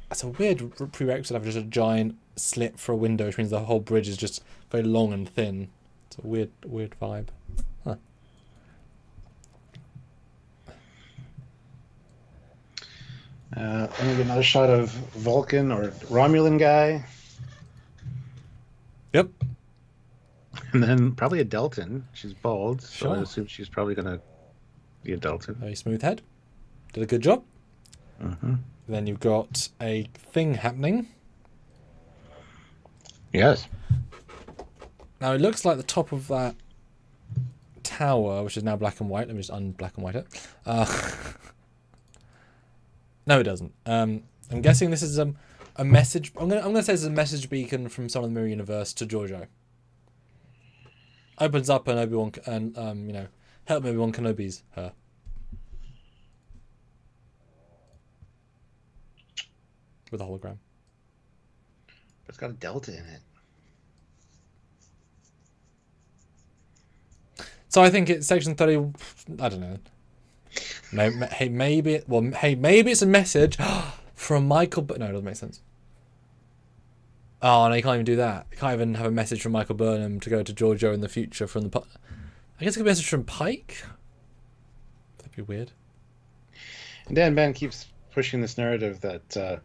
That's a weird prerequisite to have just a giant slit for a window, which means the whole bridge is just very long and thin. It's a weird vibe. Huh. Let me get another shot of Vulcan or Romulan guy. Yep. And then probably a Deltan. She's bald, so Sure. I assume she's probably going to be a Deltan. Very smooth head. Did a good job. Mm-hmm. Then you've got a thing happening. Yes. Now it looks like the top of that tower, which is now black and white. Let me just un-black and white it. No, it doesn't. I'm guessing this is a message. I'm gonna say this is a message beacon from some of the Mirror Universe to Giorgio. Opens up and Obi-Wan and help Obi-Wan Kenobi's her. With a hologram. It's got a Delta in it. So I think it's section 30. I don't know. Maybe it's a message from Michael. But no, it doesn't make sense. Oh no, you can't even do that. You can't even have a message from Michael Burnham to go to Giorgio in the future from the. I guess it could be a message from Pike. That'd be weird. And Dan Ben keeps pushing this narrative that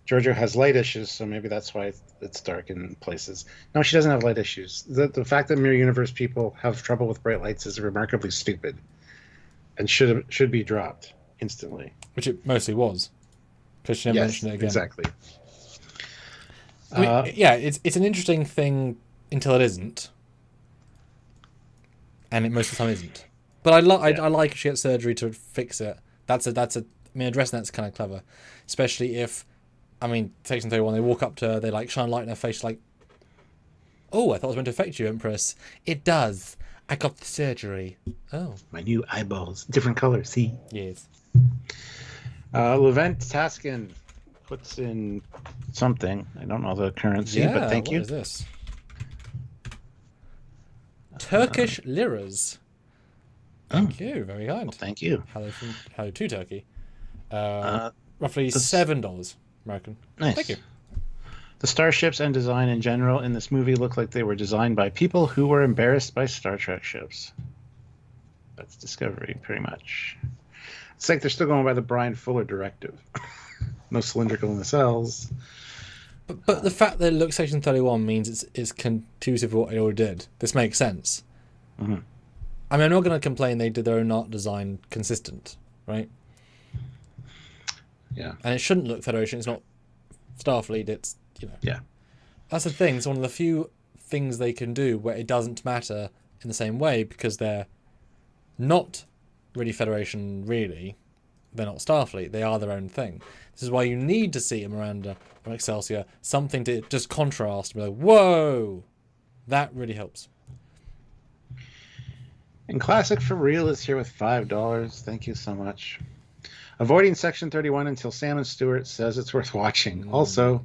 Giorgio has light issues, so maybe that's why it's dark in places. No, she doesn't have light issues. The fact that Mirror Universe people have trouble with bright lights is remarkably stupid, and should be dropped instantly. Which it mostly was, because she never mentioned it again. Exactly. I mean, yeah, it's an interesting thing until it isn't, and it most of the time isn't. But I like she gets surgery to fix it. I mean, addressing that's kind of clever, especially if, I mean, Section 31, they walk up to her, they like shine light in her face, like, oh, I thought it was meant to affect you, Empress. It does. I got the surgery. Oh. My new eyeballs. Different color, see? Yes. Levent Taskin puts in something. I don't know the currency, but thank you. What is this? Turkish liras. Thank you. Very kind. Well, thank you. Hello to Turkey. Roughly $7 American. Nice. Thank you. The starships and design in general in this movie look like they were designed by people who were embarrassed by Star Trek ships. That's Discovery, pretty much. It's like they're still going by the Brian Fuller directive. No cylindrical nacelles. But the fact that it looks Section 31 means it's conducive to what they already did. This makes sense. Mm-hmm. I mean, I'm not going to complain they did their own art design consistent, right? Yeah. And it shouldn't look Federation. It's not Starfleet. It's, you know. Yeah. That's the thing. It's one of the few things they can do where it doesn't matter in the same way because they're not really Federation, really. They're not Starfleet. They are their own thing. This is why you need to see a Miranda or Excelsior, something to just contrast and be like, whoa! That really helps. And Classic for Real is here with $5. Thank you so much. Avoiding Section 31 until Sam and Stewart says it's worth watching. Also,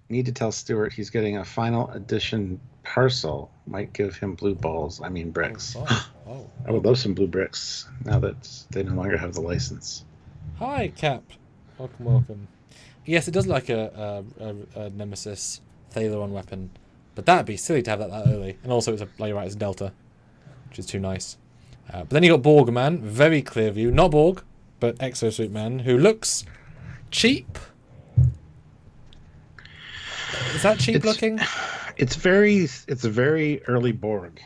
need to tell Stewart he's getting a final edition parcel. Might give him blue balls. I mean bricks. I would love some blue bricks now that they no longer have the license. Hi, Cap. Welcome. Yes, it does like a Nemesis Thaler-on weapon, but that'd be silly to have that early. And also, like you're right, it's a Delta, which is too nice. But then you got Borg Man, very clear view, not Borg, but Exosuit Man, who looks cheap. Is that cheap looking? It's a very early Borg,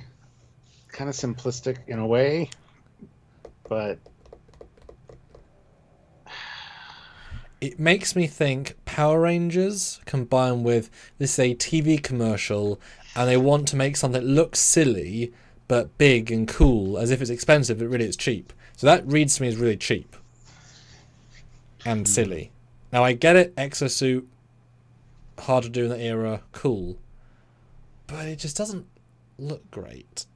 kind of simplistic in a way, but it makes me think Power Rangers combined with this is a TV commercial, and they want to make something that looks silly but big and cool, as if it's expensive, but really it's cheap. So that reads to me as really cheap and silly. Now I get it, Exosuit, hard to do in that era, cool, but it just doesn't look great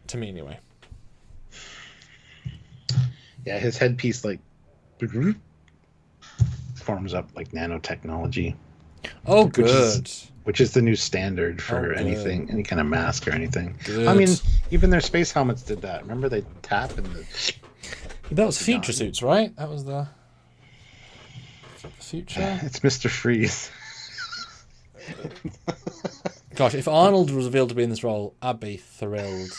to me anyway. Yeah, his headpiece like forms up like nanotechnology. Oh, good. Which is the new standard for anything, any kind of mask or anything. Good. I mean, even their space helmets did that. Remember, they tap and that was future suits, right? That was the future. It's Mr. Freeze. Gosh, if Arnold was revealed to be in this role, I'd be thrilled.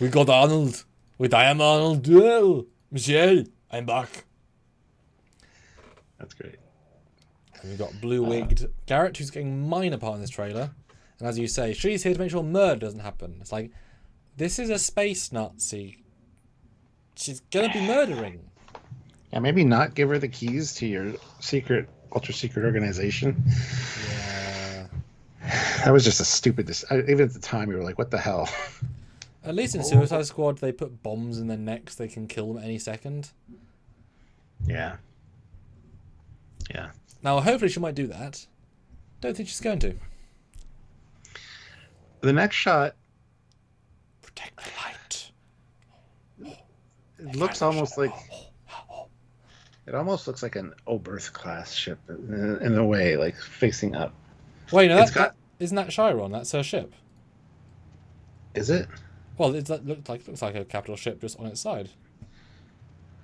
We got Arnold. I am Arnold. Well, Michelle, I'm back. That's great. And we've got blue-wigged Garrett, who's getting a minor part in this trailer. And as you say, she's here to make sure murder doesn't happen. It's like, this is a space Nazi. She's going to be murdering. Yeah, maybe not give her the keys to your secret, ultra-secret organization. Yeah. That was just a stupid... Even at the time, you were like, what the hell? At least in Suicide Squad, they put bombs in their necks. They can kill them at any second. Yeah. Yeah. Now, hopefully she might do that. Don't think she's going to. The next shot... Protect the light. It looks almost like... It almost looks like an Oberth class ship in a way, like facing up. Wait, no, isn't that Chiron? That's her ship. Is it? Well, it looks like a capital ship just on its side.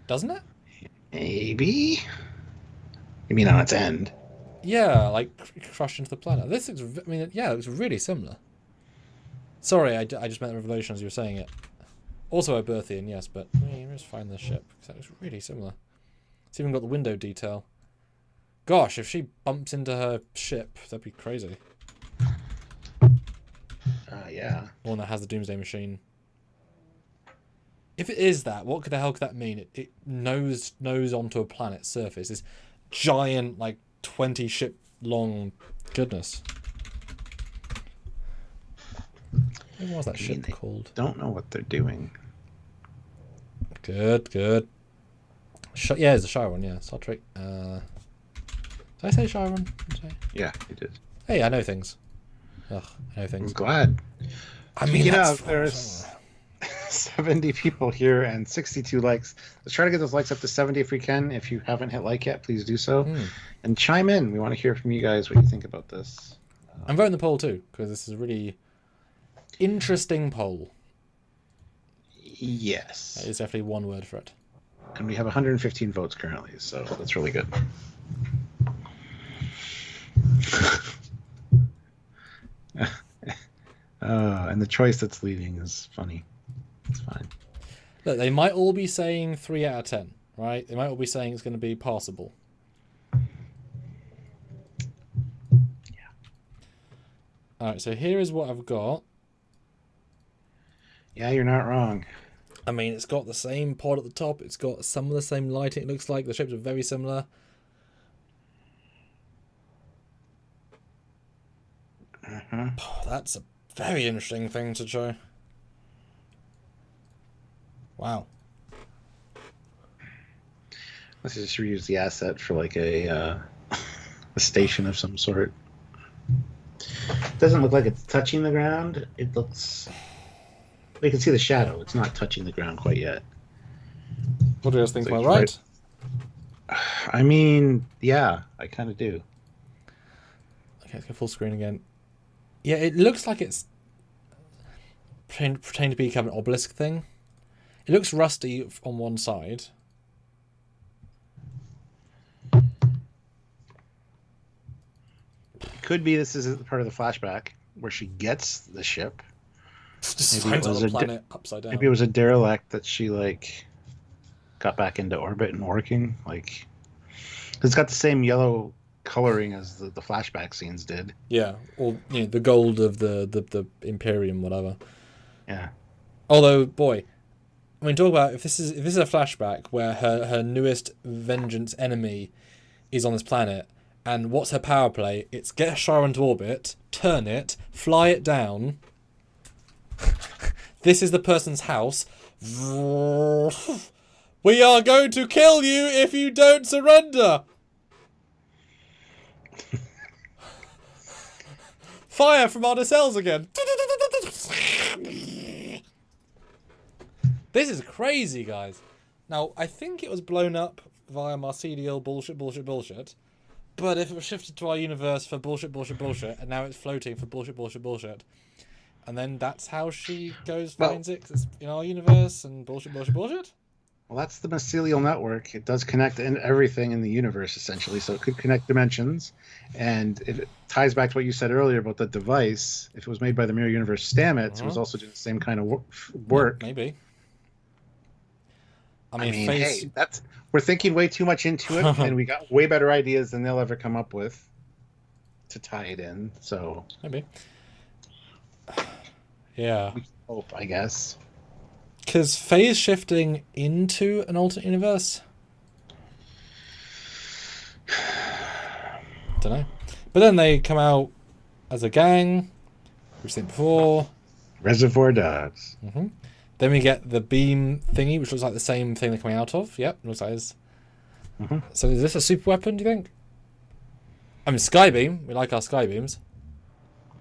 Doesn't it? Maybe. You mean on its end? Yeah, like crushed into the planet. This looks, I mean, yeah, it looks really similar. Sorry, I just meant the Revelation as you were saying it. Also Oberthian, yes, but let me just find the ship, because that looks really similar. It's even got the window detail. Gosh, if she bumps into her ship, that'd be crazy. Yeah. One that has the Doomsday Machine. If it is that, what the hell could that mean? It nose onto a planet's surface. This giant, like 20 ship long goodness. What was that ship called? Don't know what they're doing. Good. Yeah, it's the Shy one. Yeah, Star Trek. Did I say Shy one? Yeah, you did. Hey, I know things. Ugh, I know things. I'm glad. I mean, there's 70 people here and 62 likes. Let's try to get those likes up to 70 if we can. If you haven't hit like yet, please do so. And chime in. We want to hear from you guys what you think about this. I'm voting the poll too, because this is a really interesting poll. Yes. That is definitely one word for it. And we have 115 votes currently, so that's really good. And the choice that's leading is funny. It's fine. Look, they might all be saying 3 out of 10, right? They might all be saying it's going to be passable. Yeah. Alright, so here is what I've got. Yeah, you're not wrong. I mean, it's got the same pod at the top. It's got some of the same lighting, it looks like. The shapes are very similar. Oh, that's a very interesting thing to show. Wow. Let's just reuse the asset for like a station of some sort. It doesn't look like it's touching the ground. It looks... We can see the shadow. It's not touching the ground quite yet. What do you guys think? Am I right? I mean, yeah, I kind of do. Okay, let's go full screen again. Yeah, it looks like it's pretending to be kind of an obelisk thing. It looks rusty on one side. Could be this is part of the flashback where she gets the ship. Just finds on the planet upside down. Maybe it was a derelict that she like got back into orbit and working. Like, it's got the same yellow coloring as the flashback scenes did. Yeah, or the gold of the Imperium, whatever. Yeah. Although, boy, I mean, talk about if this is a flashback where her newest vengeance enemy is on this planet, and what's her power play? It's get Shara into orbit, turn it, fly it down. This is the person's house. We are going to kill you if you don't surrender. Fire from our nacelles again. This is crazy, guys. Now, I think it was blown up via Marcedial bullshit. But if it was shifted to our universe for bullshit, and now it's floating for bullshit. And then that's how she finds it, 'cause it's in our universe and bullshit. Well, that's the mycelial network. It does connect everything in the universe, essentially. So it could connect dimensions. And if it ties back to what you said earlier about the device, if it was made by the Mirror Universe Stamets, it was also doing the same kind of work. Yeah, maybe. I mean hey, we're thinking way too much into it, and we got way better ideas than they'll ever come up with to tie it in. So maybe. Yeah. We hope, I guess. Because phase shifting into an alternate universe? Don't know. But then they come out as a gang. We've seen it before. Reservoir Dogs. Mm-hmm. Then we get the beam thingy, which looks like the same thing they're coming out of. Yep, looks like it's... Mm-hmm. So is this a super weapon, do you think? I mean, Skybeam. We like our Skybeams.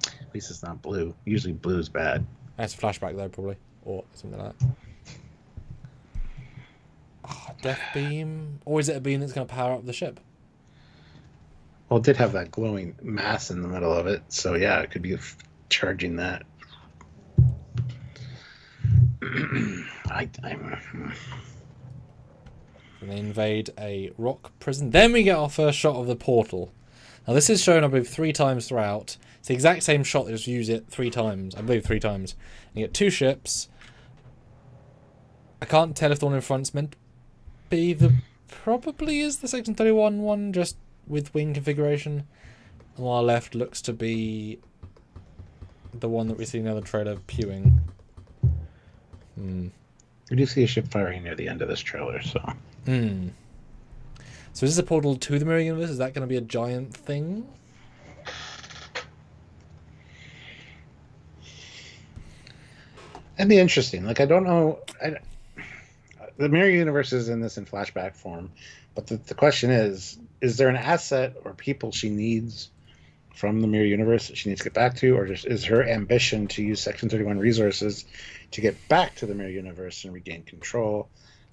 At least it's not blue. Usually blue's bad. That's a flashback, though, probably. Or something like that. Oh, Death Beam? Or is it a beam that's going to power up the ship? Well, it did have that glowing mass in the middle of it. So, yeah, it could be charging that. And they invade a rock prison. Then we get our first shot of the portal. Now, this is shown, I believe, 3 times throughout. It's the exact same shot. They just use it 3 times. I believe 3 times. And you get 2 ships. I can't tell if the one in front's meant to be probably is the Section 31 one, just with wing configuration. And on our left looks to be the one that we see in the other trailer, Pewing. We do see a ship firing near the end of this trailer, so. So is this a portal to the mirror universe? Is that going to be a giant thing? That'd be interesting. Like, I don't know. The mirror universe is in this in flashback form, but the question is there an asset or people she needs from the mirror universe that she needs to get back to, or just is her ambition to use Section 31 resources to get back to the mirror universe and regain control?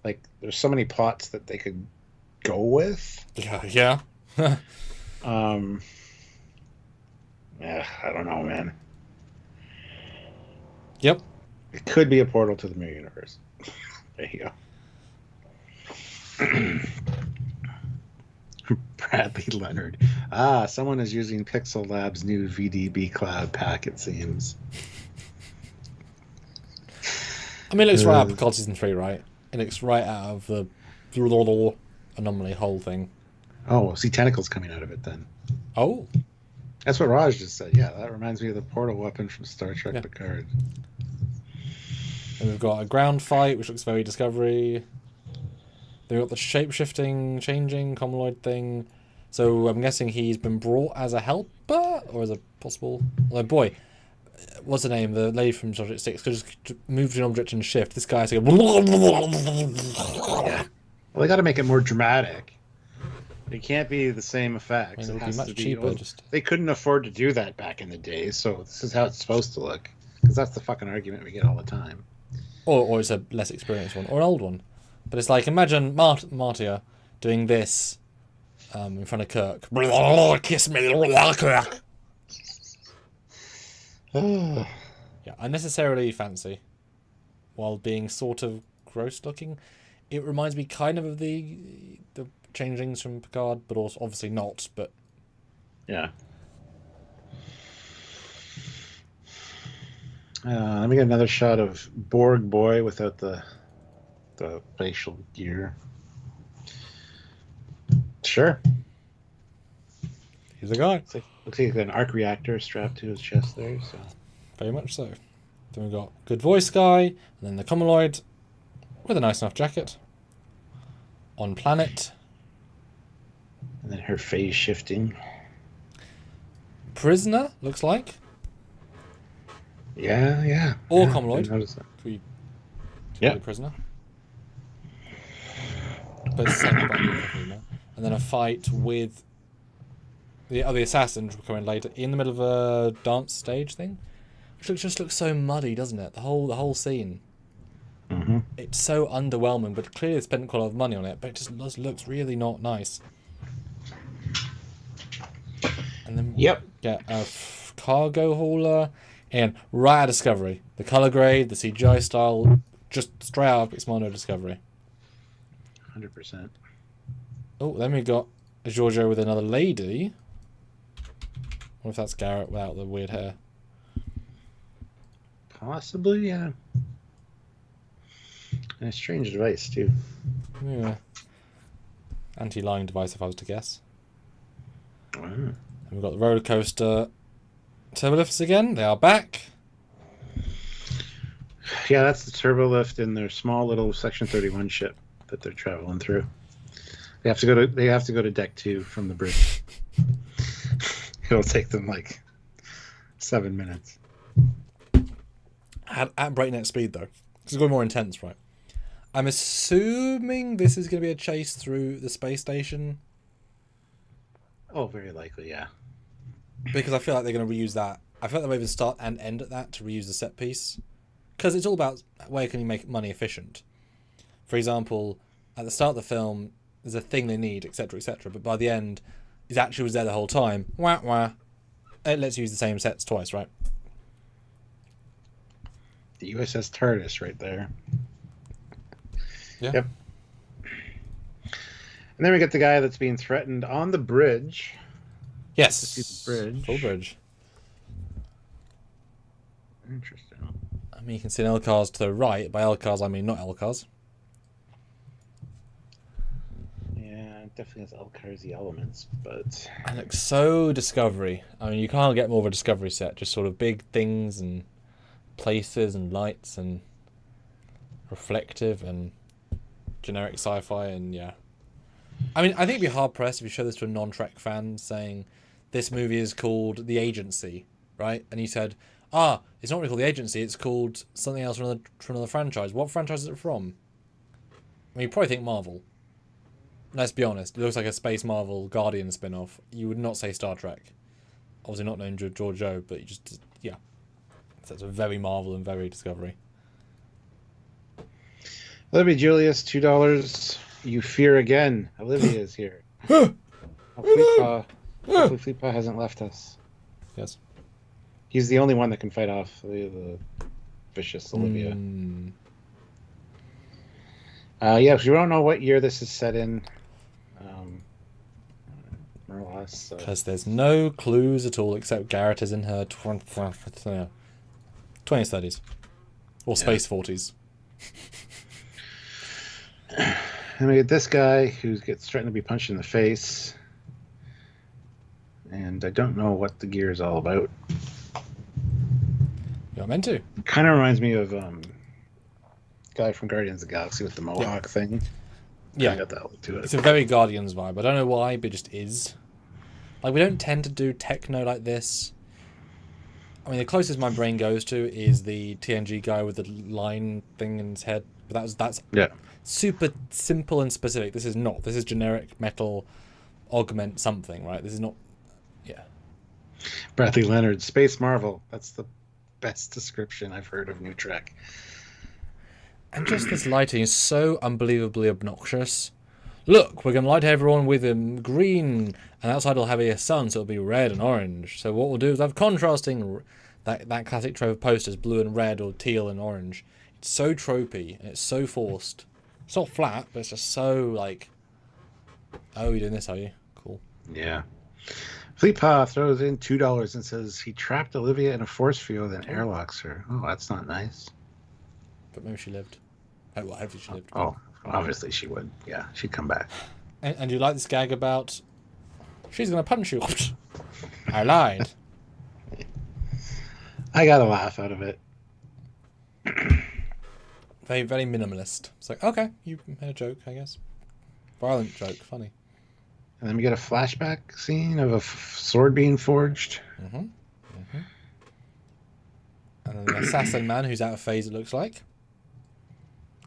Like, there's so many plots that they could go with. Yeah. Yeah, I don't know, man. Yep. It could be a portal to the mirror universe. There you go. Bradley Leonard. Someone is using Pixel Lab's new VDB Cloud pack, it seems. I mean, it looks right out of Picard Season 3, right? It looks right out of the anomaly whole thing. Oh, see tentacles coming out of it then. Oh. That's what Raj just said. Yeah, that reminds me of the portal weapon from Star Trek Picard. And we've got a ground fight, which looks very Discovery. Then we've got the shape-shifting, changing, Commonoid thing. So I'm guessing he's been brought as a helper? Or as a possible... Oh boy. What's her name? The lady from Star Trek 6 could just move to an object and shift. This guy has to go... Yeah. Well, they got to make it more dramatic. It can't be the same effects. I mean, it it has would be much cheaper. They couldn't afford to do that back in the day, so this is how it's supposed to look. Because that's the fucking argument we get all the time. Or it's a less experienced one, or an old one. But it's like, imagine Martia doing this in front of Kirk. Kiss me, Kirk. Yeah, unnecessarily fancy, while being sort of gross looking. It reminds me kind of the changelings from Picard, but also obviously not. But yeah. Let me get another shot of Borg Boy without the facial gear. Sure. He's a guy. Looks like an arc reactor strapped to his chest there. So very much so. Then we've got good voice guy, and then the Commonoid with a nice enough jacket on planet. And then her phase shifting. Prisoner looks like. Yeah. Or yeah, Commonoid. Yeah. Prisoner. But it's the same button, and then a fight with the other assassins coming later in the middle of a dance stage thing, which just looks so muddy, doesn't it? The whole scene. Mm-hmm. It's so underwhelming, but clearly they spent quite a lot of money on it. But it just looks really not nice. And then we get a cargo hauler, and right out of Discovery, the color grade, the CGI style, just straight out of Pixar Discovery. 100%. Oh, then we got a Giorgio with another lady. What if that's Garrett without the weird hair? Possibly, yeah. And a strange device, too. Yeah. Anti-lying device, if I was to guess. And we've got the roller coaster turbolifts again. They are back. Yeah, that's the turbolift in their small little Section 31 ship that they're traveling through. They have to go to deck 2 from the bridge. It'll take them like 7 minutes. At breakneck speed, though. It's going more intense, right? I'm assuming this is going to be a chase through the space station. Oh, very likely, yeah. Because I feel like they're going to reuse that. I feel like they'll even start and end at that to reuse the set piece. Because it's all about where can you make money efficient. For example, at the start of the film, there's a thing they need, etc., etc. But by the end, it actually was there the whole time. Wah, wah. It lets you use the same sets twice, right? The USS TARDIS right there. Yeah. Yep. And then we get the guy that's being threatened on the bridge. Yes. See the bridge. Full bridge. Interesting. I mean, you can see an LCARs to the right. By LCARs, I mean not LCARs. Yeah, definitely has Elcarzy elements, but And it looks so Discovery. I mean, you can't get more of a Discovery set. Just sort of big things and places and lights and reflective and generic sci-fi and yeah. I mean, I think it'd be hard pressed if you show this to a non-Trek fan saying this movie is called The Agency, right? And you said, it's not really called The Agency. It's called something else from another franchise. What franchise is it from? I mean, you probably think Marvel. Let's be honest. It looks like a Space Marvel Guardian spin-off. You would not say Star Trek. Obviously not named Giorgio, but you just, yeah. So it's a very Marvel and very Discovery. Olivia Julius, $2. You fear again. Olivia is here. Hopefully Fleetpaw hasn't left us. Yes. He's the only one that can fight off the vicious Olivia. Yeah, we don't know what year this is set in. More or less. Because there's no clues at all except Garrett is in her 20s, 30s. Or space 40s. And we get this guy who gets threatened to be punched in the face. And I don't know what the gear is all about. You're meant to. Kind of reminds me of guy from Guardians of the Galaxy with the mohawk thing. Yeah. I got that look to it. It's a very Guardians vibe. I don't know why, but it just is. Like, we don't tend to do techno like this. I mean, the closest my brain goes to is the TNG guy with the line thing in his head. But that's super simple and specific. This is not. This is generic metal augment something, right? This is not... Yeah. Bradley Leonard, Space Marvel. That's the best description I've heard of New Trek. And just this lighting is so unbelievably obnoxious. Look, we're going to light everyone with green, and outside will have a sun, so it'll be red and orange. So what we'll do is have contrasting that classic trope of posters, blue and red or teal and orange. It's so tropey, and it's so forced. It's not flat, but it's just so, like... Oh, you're doing this, are you? Cool. Yeah. Fleetpaw throws in $2 and says he trapped Olivia in a force field and airlocks her. Oh, that's not nice. But maybe she lived. Oh, well, hopefully she lived. Oh, obviously she would. Yeah, she'd come back. And you like this gag about... She's going to punch you. I lied. I got a laugh out of it. Very, very minimalist. It's like, okay, you made a joke, I guess. Violent joke, funny. And then we get a flashback scene of a sword being forged. And then the assassin man who's out of phase, it looks like.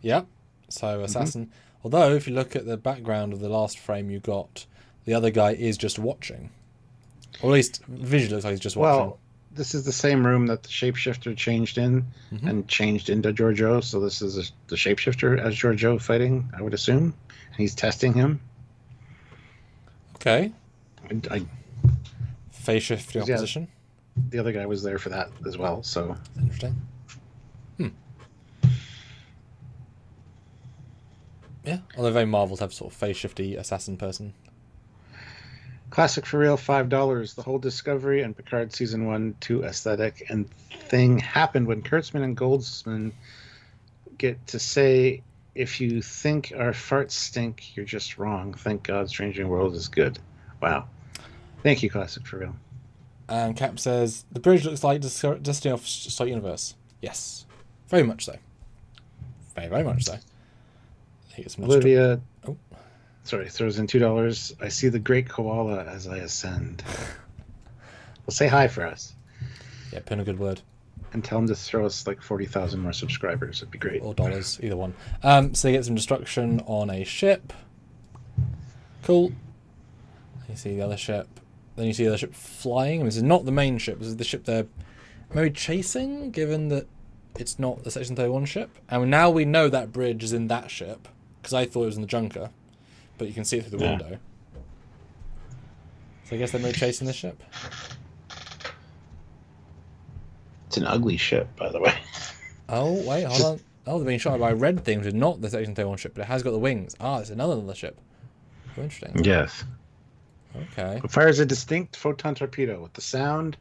Yep. So, assassin. Although, if you look at the background of the last frame you got, the other guy is just watching. Or at least, visually looks like he's just watching. Well, this is the same room that the shapeshifter changed in and changed into Giorgio. So this is the shapeshifter as Giorgio fighting, I would assume. And he's testing him. Okay. Phase shifting opposition. The other guy was there for that as well, so... Interesting. Yeah, although very Marvel to have sort of phase shifty assassin person. Classic for real, $5. The whole Discovery and Picard Season 1, 2 aesthetic and thing happened when Kurtzman and Goldsman get to say, if you think our farts stink, you're just wrong. Thank God Strange New World is good. Wow. Thank you, Classic for real. And Cap says, the bridge looks like Destiny of Star Universe. Yes. Very much so. Very, very much so. Olivia throws in $2. I see the great koala as I ascend. Well, say hi for us. Yeah, put in a good word. And tell him to throw us like 40,000 more subscribers. It'd be great. Or dollars, either one. So they get some destruction on a ship. Cool. You see the other ship. Then you see the other ship flying. This is not the main ship. This is the ship they're maybe chasing, given that it's not the Section 31 ship. And now we know that bridge is in that ship, because I thought it was in the Junker. But you can see it through the window. So I guess they're maybe chasing this ship. It's an ugly ship, by the way. Oh, wait, hold on. Oh, they're being shot by a red thing, which is not the Section 31 ship, but it has got the wings. Ah, it's another ship. Oh, interesting. Yes. Okay. It fires a distinct photon torpedo with the sound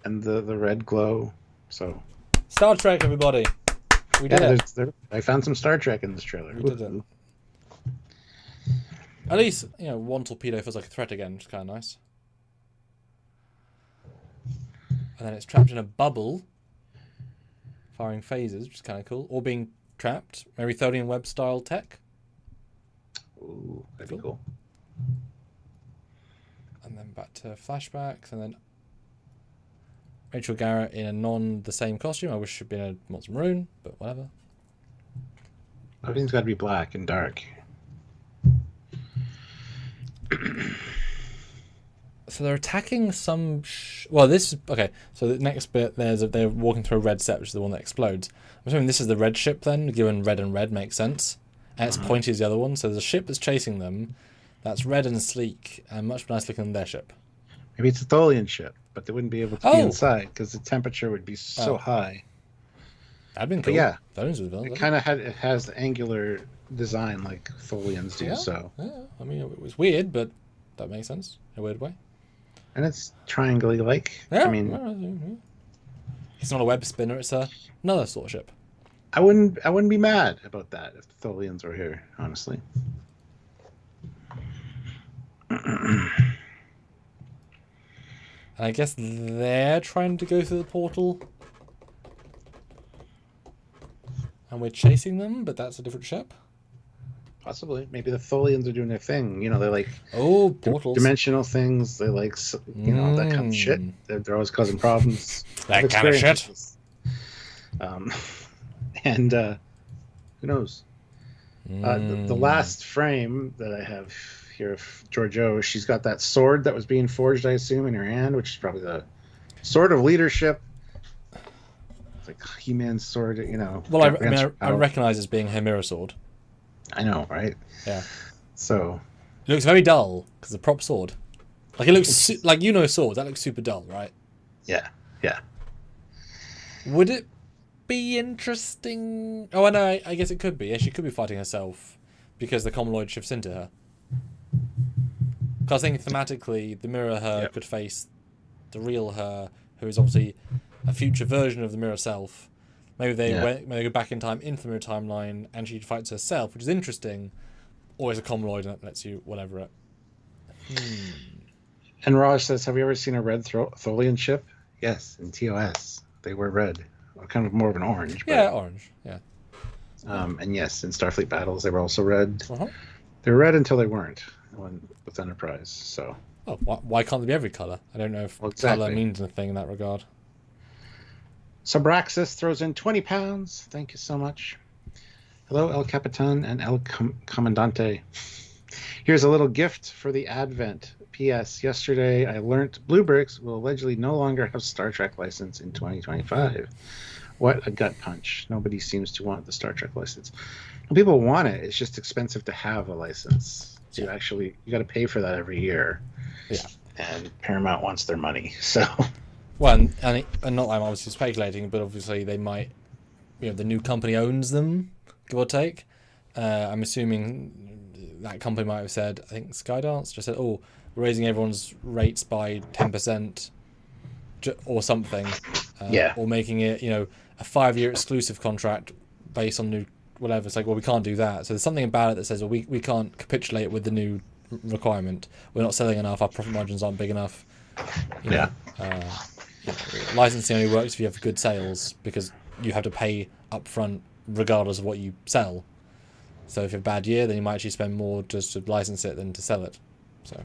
and the red glow. So. Star Trek, everybody. We did it. I found some Star Trek in this trailer. We did it. At least, one torpedo feels like a threat again, which is kind of nice. And then it's trapped in a bubble, firing phases, which is kind of cool. Or being trapped, Merithonian web style tech. Ooh, that'd be cool. And then back to flashbacks, and then Rachel Garrett in the same costume. I wish she'd been a Monster Maroon, but whatever. Everything's got to be black and dark. So they're attacking some. Well, this is okay. So the next bit, they're walking through a red set, which is the one that explodes. I'm assuming this is the red ship then, given red and red makes sense, and it's pointy as the other one. So there's a ship that's chasing them, that's red and sleek and much nicer looking than their ship. Maybe it's a Tholian ship, but they wouldn't be able to be inside because the temperature would be so high. That'd been cool. But yeah, it kind of has angular design like Tholians do. Yeah, so yeah. I mean, it was weird, but that makes sense in a weird way. And it's triangle-y like. Yeah, I mean, it's not a web spinner; it's another sort of ship. I wouldn't be mad about that if the Tholians were here, honestly. And I guess they're trying to go through the portal. And we're chasing them, but that's a different ship. Possibly. Maybe the Tholians are doing their thing. They like portals. Dimensional things. They like, that kind of shit. They're always causing problems. That kind of shit. And who knows? The last frame that I have here of Georgiou, she's got that sword that was being forged, I assume, in her hand, which is probably the sword of leadership. It's like He-Man's sword, Well, I recognize it as being her mirror sword. I know, right? Yeah. So it looks very dull because the prop sword. Like it looks like sword. That looks super dull, right? Yeah. Yeah. Would it be interesting? Oh, no, I guess it could be. Yeah, she could be fighting herself because the Commonoid shifts into her. Because I think thematically, the mirror her could face the real her, who is obviously a future version of the mirror self. Maybe they go back in time into the mirror timeline, and she fights herself, which is interesting. Or it's a Commonoid and it lets you whatever it. And Raj says, "Have you ever seen a red Tholian ship?" Yes, in TOS they were red, or kind of more of an orange. Yeah, orange. Yeah. And yes, in Starfleet battles they were also red. They were red until they weren't with Enterprise. So. Oh, why can't they be every color? I don't know if color means anything in that regard. Subraxis throws in 20 pounds. Thank you so much. Hello, El Capitan and El Comandante. Here's a little gift for the Advent. P.S. Yesterday I learnt Bluebricks will allegedly no longer have Star Trek license in 2025. What a gut punch. Nobody seems to want the Star Trek license. When people want it, it's just expensive to have a license. So you got to pay for that every year. Yeah. And Paramount wants their money. So. Well, and not I'm obviously speculating, but obviously they might, the new company owns them, give or take. I'm assuming that company might have said, I think Skydance just said, we're raising everyone's rates by 10% or something. Or making it, a 5-year exclusive contract based on new whatever. It's like, we can't do that. So there's something about it that says, we can't capitulate with the new requirement. We're not selling enough. Our profit margins aren't big enough. Licensing only works if you have good sales because you have to pay upfront regardless of what you sell. So if you have a bad year, then you might actually spend more just to license it than to sell it. So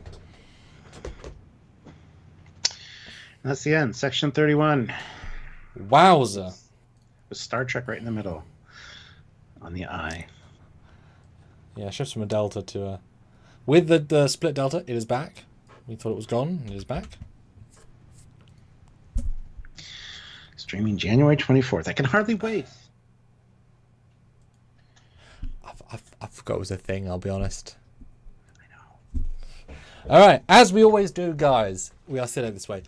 that's the end. Section 31. Wowza. With Star Trek right in the middle. On the eye. Yeah, shifts from a delta to a... With the split delta, it is back. We thought it was gone. It is back. Streaming January 24th. I can hardly wait. I forgot it was a thing, I'll be honest. I know. Alright, as we always do, guys, we are set out this way.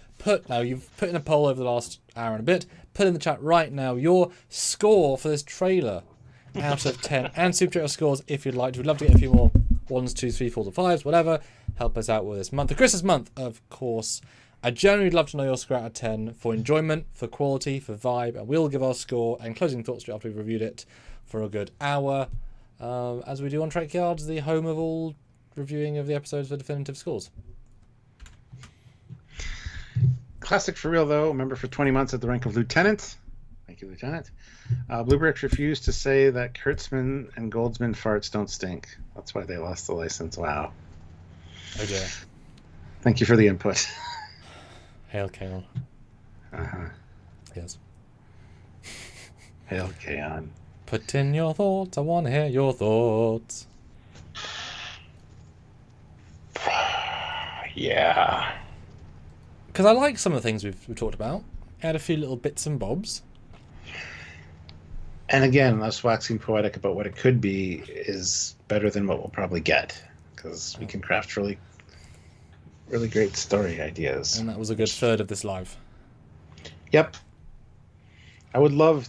You've put in a poll over the last hour and a bit. Put in the chat right now your score for this trailer out of 10. And Super Chat scores if you'd like to. We'd love to get a few more 1s, 2s, 3s, 4s, or 5s, whatever. Help us out with this month. The Christmas month, of course. I generally would love to know your score out of 10 for enjoyment, for quality, for vibe, and we'll give our score and closing thoughts after we've reviewed it for a good hour. As we do on Trekyards, the home of all reviewing of the episodes for definitive scores. Classic for real, though. Member for 20 months at the rank of lieutenant. Thank you, Lieutenant. Bluebricks refused to say that Kurtzman and Goldsman farts don't stink. That's why they lost the license. Wow. Oh dear. Thank you for the input. Hail Kaon. Uh-huh. Yes. Hail Kaon. Put in your thoughts. I want to hear your thoughts. Yeah. Because I like some of the things we've talked about. Add a few little bits and bobs. And again, us waxing poetic about what it could be is better than what we'll probably get, because we can craft really, really great story ideas. And that was a good third of this live. Yep. I would love...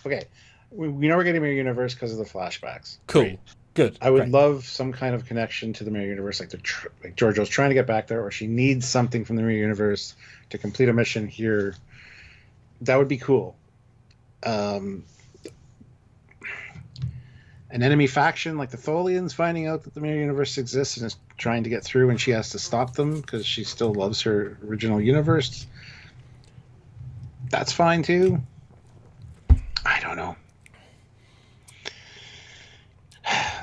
Okay, we know we're getting Mirror Universe because of the flashbacks. Cool. Great. Good. I would Great. love some kind of connection to the Mirror Universe, like like Giorgio's trying to get back there, or she needs something from the Mirror Universe to complete a mission here. That would be cool. An enemy faction like the Tholians finding out that the Mirror Universe exists and is trying to get through, and she has to stop them because she still loves her original universe. That's fine too. I don't know.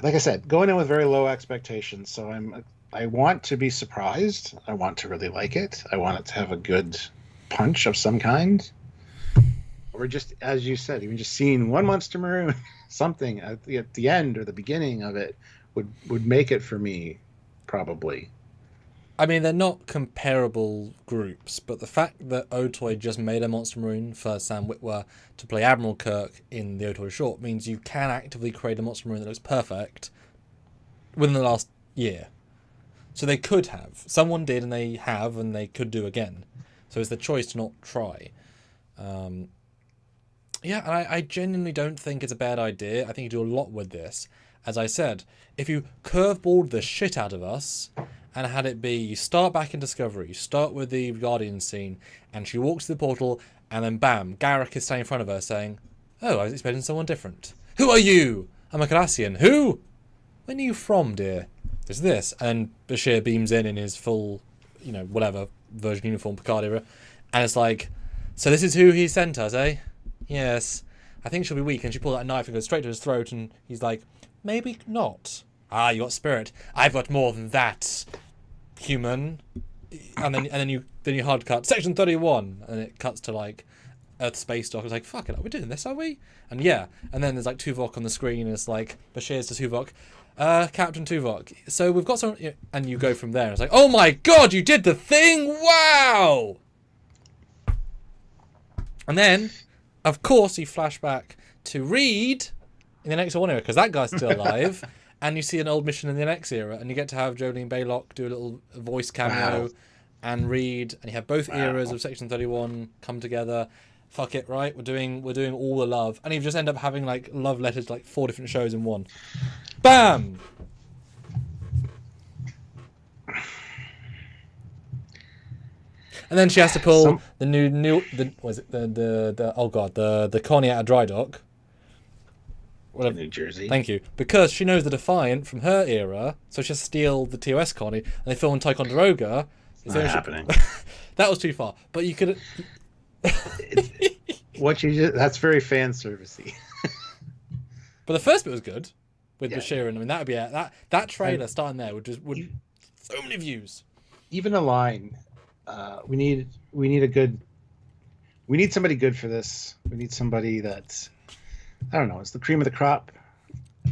Like I said, going in with very low expectations, so I want to be surprised. I want to really like it. I want it to have a good punch of some kind. Or just, as you said, even just seeing one Monster Maroon, something at the end or the beginning of it would make it for me, probably. I mean, they're not comparable groups, but the fact that Otoy just made a Monster Marine for Sam Witwer to play Admiral Kirk in the Otoy short means you can actively create a Monster Marine that looks perfect within the last year. So they could have. Someone did, and they have, and they could do again. So it's the choice to not try. Yeah, and I genuinely don't think it's a bad idea. I think you do a lot with this. As I said, if you curveballed the shit out of us and had it be, you start back in Discovery, you start with the Guardian scene, and she walks to the portal, and then bam, Garak is standing in front of her saying, "Oh, I was expecting someone different. Who are you? I'm a Cardassian. Who? When are you from, dear?" There's this. And Bashir beams in his full, whatever, version uniform, Picard era, and it's like, "So this is who he sent us, eh? Yes. I think she'll be weak." And she pulls out a knife and goes straight to his throat, and he's like, "Maybe not. Ah, you got spirit. I've got more than that, human." And then you hard cut Section 31, and it cuts to like Earth Space Dock. It's like, fuck it, are we doing this, are we? And yeah, and then there's like Tuvok on the screen, and it's like Bashir's to Tuvok, Captain Tuvok. So we've got some, and you go from there. And it's like, oh my god, you did the thing! Wow! And then, of course, you flash back to Reed in the next one era, because that guy's still alive, and you see an old mission in the next era, and you get to have Jolene Baylock do a little voice cameo, Wow. and Reed, and you have both eras of Section 31 come together. Fuck it, right? We're doing all the love, and you just end up having like love letters to like 4 different shows in one. Bam! And then she has to pull the Connie out of dry dock. Whatever. New Jersey. Thank you. Because she knows the Defiant from her era, so she has to steal the TOS Connie, and they film on Ticonderoga. It's not happening. That was too far. But you could... That's very fan servicey. But the first bit was good with Yeah. Bashir, and I mean that would be that trailer starting there would so many views. Even a line. We need somebody good for this. We need somebody that's, I don't know, it's the cream of the crop,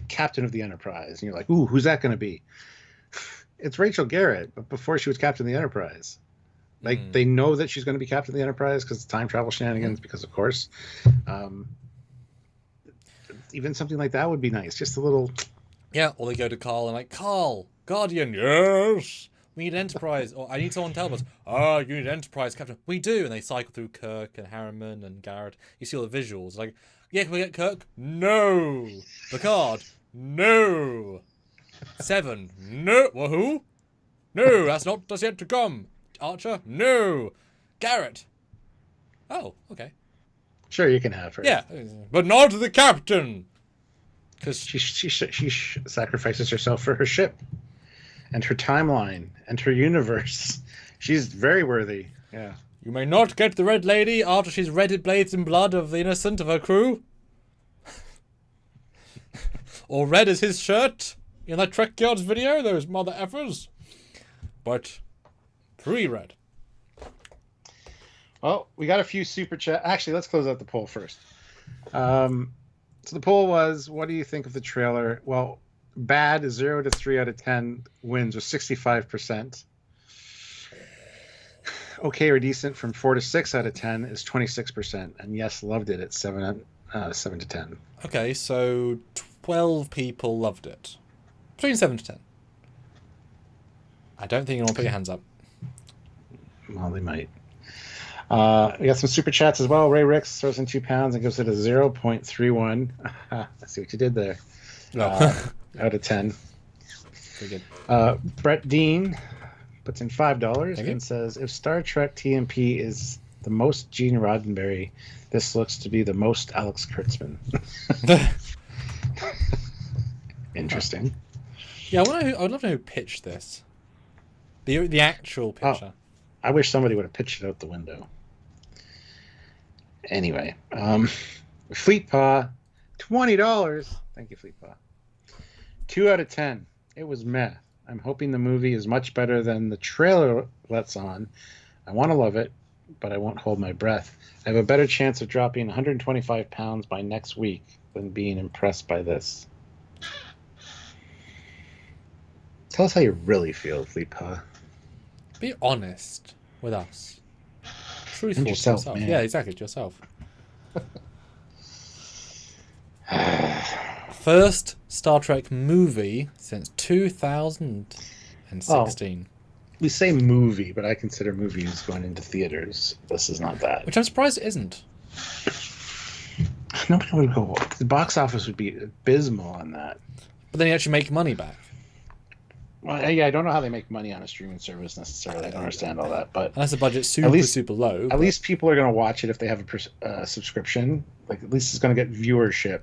captain of the Enterprise. And you're like, ooh, who's that going to be? It's Rachel Garrett, but before she was captain of the Enterprise. Like, they know that she's going to be captain of the Enterprise because of time travel shenanigans, because of course. Even something like that would be nice. Just a little... Yeah, or they go to Carl and like, "Carl, Guardian, yes! We need Enterprise." Or, "I need someone to help us." "Oh, you need Enterprise, Captain." "We do." And they cycle through Kirk and Harriman and Garrett. You see all the visuals. Like, "Yeah, can we get Kirk?" "No." "Picard?" "No." Seven? "No." "Well, who?" "No, that's yet to come." "Archer?" "No." "Garrett?" "Oh, okay." Sure, you can have her. "Yeah, but not the captain." Because She sacrifices herself for her ship. and her timeline and her universe. She's very worthy. Yeah. You may not get the Red Lady after she's redded blades and blood of the innocent of her crew. Or red as his shirt in that Trekyards video, those mother effers. But pre-red. Well, we got a few super chat. Actually, let's close out the poll first. So the poll was, what do you think of the trailer? Well, bad is 0 to 3 out of 10 wins with 65%. Okay or decent from 4 to 6 out of 10 is 26%. And yes, loved it at 7 to 10. Okay, so 12 people loved it. Between 7 to 10. I don't think you want to put your hands up. Well, they might. We got some super chats as well. Ray Ricks throws in £2 and gives it a 0.31. I see what you did there. No. Out of 10. Pretty good. Brett Dean puts in $5 Thank you. and says, if Star Trek TMP is the most Gene Roddenberry, this looks to be the most Alex Kurtzman. Interesting. Yeah, I would love to know who pitched this. The actual pitcher. I wish somebody would have pitched it out the window. Anyway, Fleetpaw, $20. Thank you, Fleetpaw. 2 out of 10. It was meh. I'm hoping the movie is much better than the trailer lets on. I want to love it, but I won't hold my breath. I have a better chance of dropping 125 pounds by next week than being impressed by this. Tell us how you really feel, Fleetpaw. Be honest with us. Truthful to yourself, yourself. man. Yeah, exactly, to yourself. First Star Trek movie since 2016. We say movie, but I consider movies going into theaters. This is not that. Which I'm surprised it isn't. Nobody would go. The box office would be abysmal on that. But then you actually make money back. Well, yeah, I don't know how they make money on a streaming service necessarily. I don't understand all that, but Unless the budget's super low. At least people are going to watch it if they have a subscription. Like, at least it's going to get viewership,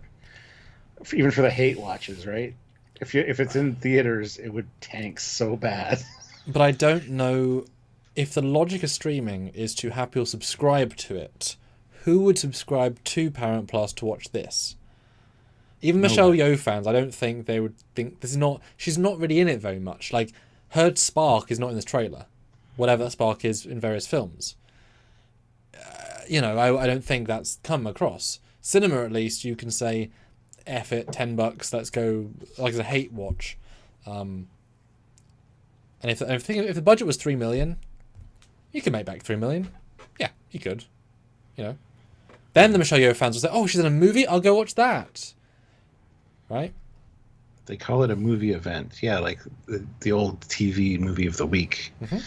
even for the hate watches, right? If it's in theaters, it would tank so bad. But I don't know if the logic of streaming is to have people subscribe to it. Who would subscribe to Paramount Plus to watch this? Even Michelle Yeoh fans, I don't think they would think this is not. She's not really in it very much. Like, her spark is not in this trailer, whatever that spark is in various films. I don't think that's come across. Cinema, at least, you can say, "F it, $10, let's go." Like, it's a hate watch. And if the budget was $3 million, you could make back $3 million. Yeah, you could. Then the Michelle Yeoh fans will say, "Oh, she's in a movie. I'll go watch that." Right? They call it a movie event. Yeah, like the old TV movie of the week. Mm-hmm.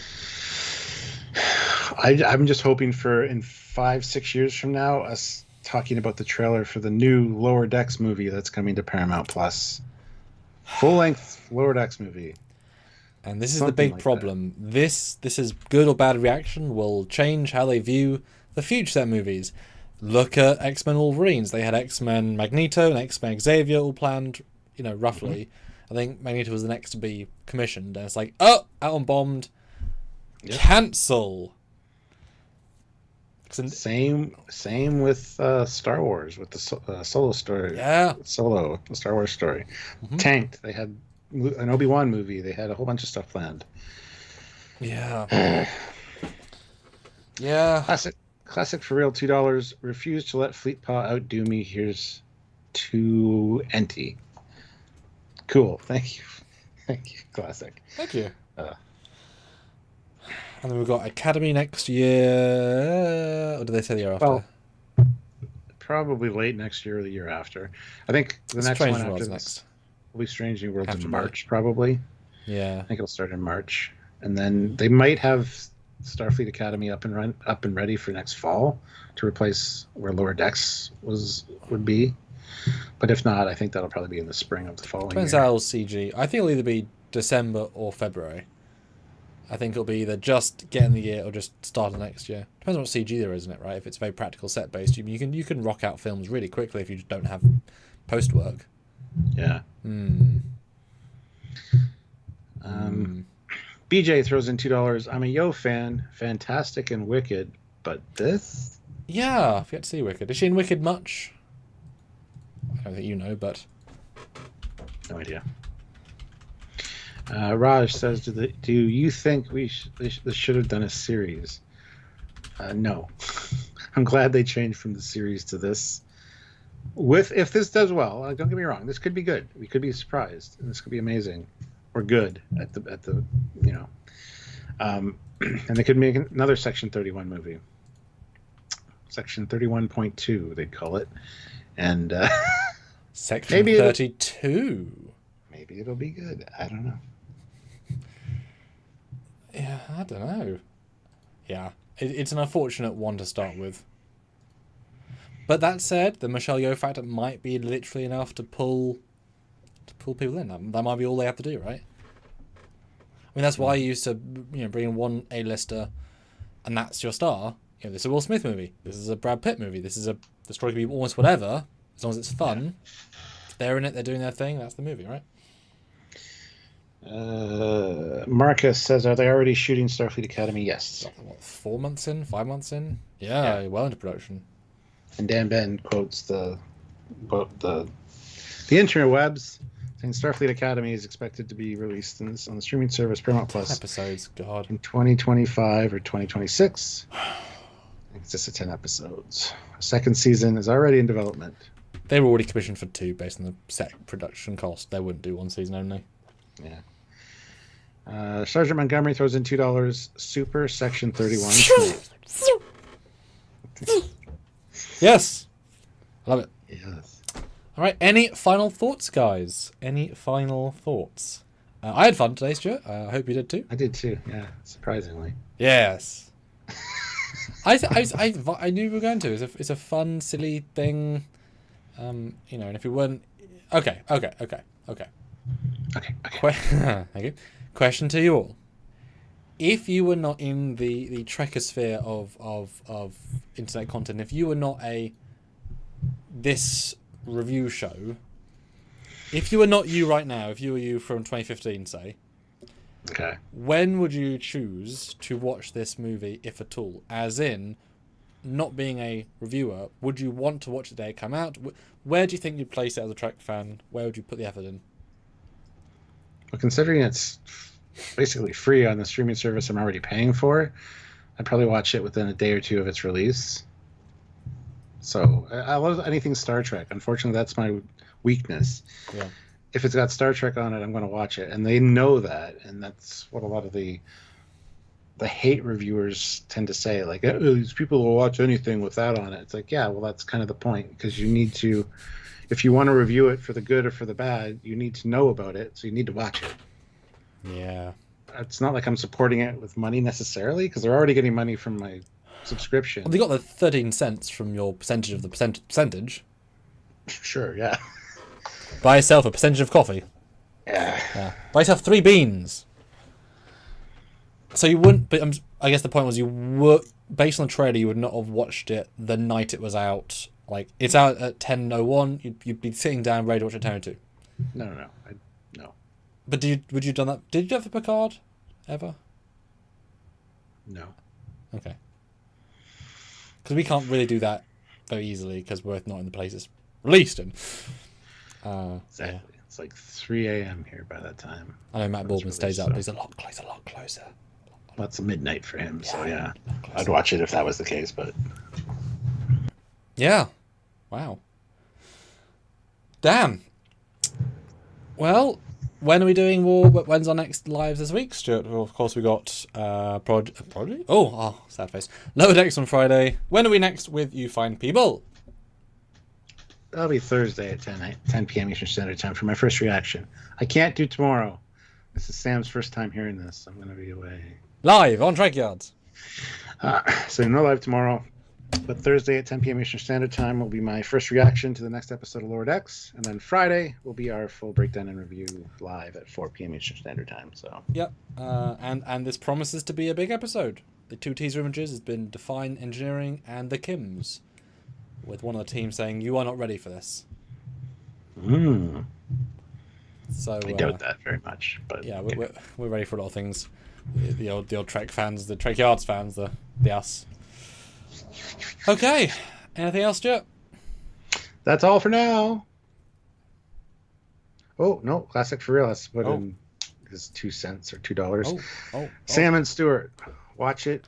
I'm just hoping for in 5-6 years from now, us talking about the trailer for the new Lower Decks movie that's coming to Paramount Plus. Full-length Lower Decks movie. And this is the big problem. This is good or bad reaction will change how they view the future set movies. Look at X-Men Wolverines. They had X-Men Magneto and X-Men Xavier all planned, roughly. Mm-hmm. I think Magneto was the next to be commissioned. And it's like, oh, atom bombed. Yep. Cancel. Same with Star Wars, with the Solo story. Yeah. Solo, the Star Wars story. Mm-hmm. Tanked. They had an Obi-Wan movie. They had a whole bunch of stuff planned. Yeah. Yeah. Classic for real, $2. Refuse to let Fleetpaw outdo me. Here's to Enti. Cool. Thank you. Classic. Thank you. And then we've got Academy next year. Or did they say the year after? Well, probably late next year or the year after. I think the next one after this will be Strange New Worlds in March, probably. Yeah. I think it'll start in March. And then they might have Starfleet Academy up and ready for next fall to replace where Lower Decks would be. But if not, I think that'll probably be in the spring of the following year. Depends how CG. I think it'll either be December or February. I think it'll be either just get in the year or just start of next year. Depends on what CG there is, isn't it, right? If it's very practical set based, you can rock out films really quickly if you just don't have post work. Yeah. BJ throws in $2. I'm a Yo fan. Fantastic and Wicked. But this? Yeah, I've yet to see Wicked. Is she in Wicked much? I don't think you know, but... No idea. Raj says, do you think this should have done a series? No. I'm glad they changed from the series to this. If this does well, don't get me wrong, this could be good. We could be surprised, and this could be amazing or good at the and they could make another Section 31 movie. Section 31.2, they'd call it, and Section maybe 32. Maybe it'll be good. I don't know. Yeah, I don't know. Yeah, it's an unfortunate one to start with. But that said, the Michelle Yeoh factor might be literally enough to pull people in. That might be all they have to do, right? I mean, that's why you used to, bring in one A-lister, and that's your star. This is a Will Smith movie. This is a Brad Pitt movie. The story can be almost whatever, as long as it's fun. If they're in it, they're doing their thing. That's the movie, right? Marcus says, are they already shooting Starfleet Academy? Yes. What, 4 months in? 5 months in? Yeah, well into production. And Dan Ben quotes the interwebs, saying Starfleet Academy is expected to be released on the streaming service Paramount Plus episodes, God, in 2025 or 2026. It's just 10 episodes. A second season is already in development. They were already commissioned for 2 based on the set production cost. They wouldn't do 1 season only. Yeah. Sergeant Montgomery throws in $2. Super Section 31. Yes. I love it. Yes. All right. Any final thoughts, guys? Any final thoughts? I had fun today, Stuart. I hope you did too. I did too. Yeah, surprisingly. Yes. I knew we were going to. It's a fun, silly thing. And if we weren't... Okay. Okay. Thank you. Question to you all. If you were not in the Trekosphere of internet content, if you were not this review show, if you were not you right now, if you were you from 2015, say, okay, when would you choose to watch this movie, if at all? As in, not being a reviewer, would you want to watch it the day it come out? Where do you think you'd place it as a Trek fan? Where would you put the effort in? Well, considering it's basically free on the streaming service I'm already paying for, I'd probably watch it within a day or two of its release. So I love anything Star Trek. Unfortunately, that's my weakness. Yeah. If it's got Star Trek on it, I'm going to watch it, and they know that, and that's what a lot of the hate reviewers tend to say. Like, oh, these people will watch anything with that on it. It's like, yeah, well, that's kind of the point, because you need to, if you want to review it for the good or for the bad, you need to know about it, so you need to watch it. Yeah. It's not like I'm supporting it with money necessarily, because they're already getting money from my subscription. Well, they got the 13 cents from your percentage of the percentage. Sure, yeah. Buy yourself a percentage of coffee. Yeah. Buy yourself 3 beans. So you wouldn't, but I guess the point was you were, based on the trailer, you would not have watched it the night it was out. Like, it's out at 10:01, you'd be sitting down ready to watch it at 10:02. No. No. But would you have done that? Did you have the Picard ever? No. Okay. Because we can't really do that very easily because we're not in the places released in. Exactly. Yeah. It's like 3 a.m. here by that time. I know Matt Baldwin stays up, but he's a lot closer. Well, it's midnight for him, so yeah. I'd watch it if that was the case, but... Yeah. Wow. Damn. Well, when are we doing more? When's our next lives this week, Stuart? Well, of course, we got Project. Oh, sad face. Lower Decks on Friday. When are we next with You Fine People? That'll be Thursday at 10 p.m. Eastern Standard Time for my first reaction. I can't do tomorrow. This is Sam's first time hearing this. I'm going to be away. Live on Trekyards. So no live tomorrow. But Thursday at 10 p.m. Eastern Standard Time will be my first reaction to the next episode of Lower Decks. And then Friday will be our full breakdown and review live at 4 p.m. Eastern Standard Time. So Yep. And this promises to be a big episode. The 2 teaser images has been Define Engineering and the Kims, with one of the team saying, "You are not ready for this." So I doubt that very much, but yeah, we're ready for a lot of things. The old Trek fans, the Trekyards fans, the us. Okay, anything else, Stuart? That's all for now. Oh no, classic for real. Let's put in his 2 cents or $2. Sam and Stuart, watch it.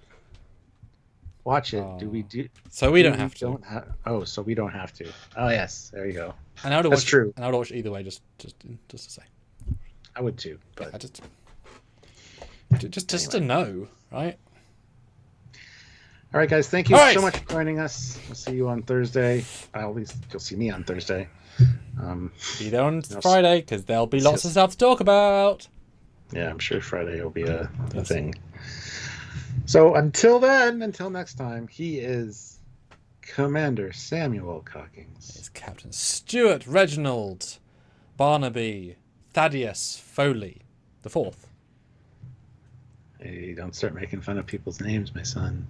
Watch it. Do we do? So we don't have to. So we don't have to. Oh yes, there you go. And I would That's watch, true. And I would watch either way, just to say. I would too, but just to know, right? All right, guys. Thank you so much for joining us. We'll see you on Thursday. At least you'll see me on Thursday. Be there on Friday because there'll be lots of stuff to talk about. Yeah, I'm sure Friday will be a thing. So until then, until next time, he is Commander Samuel Cockings. It's Captain Stuart Reginald Barnaby Thaddeus Foley, the 4th. Hey, don't start making fun of people's names, my son.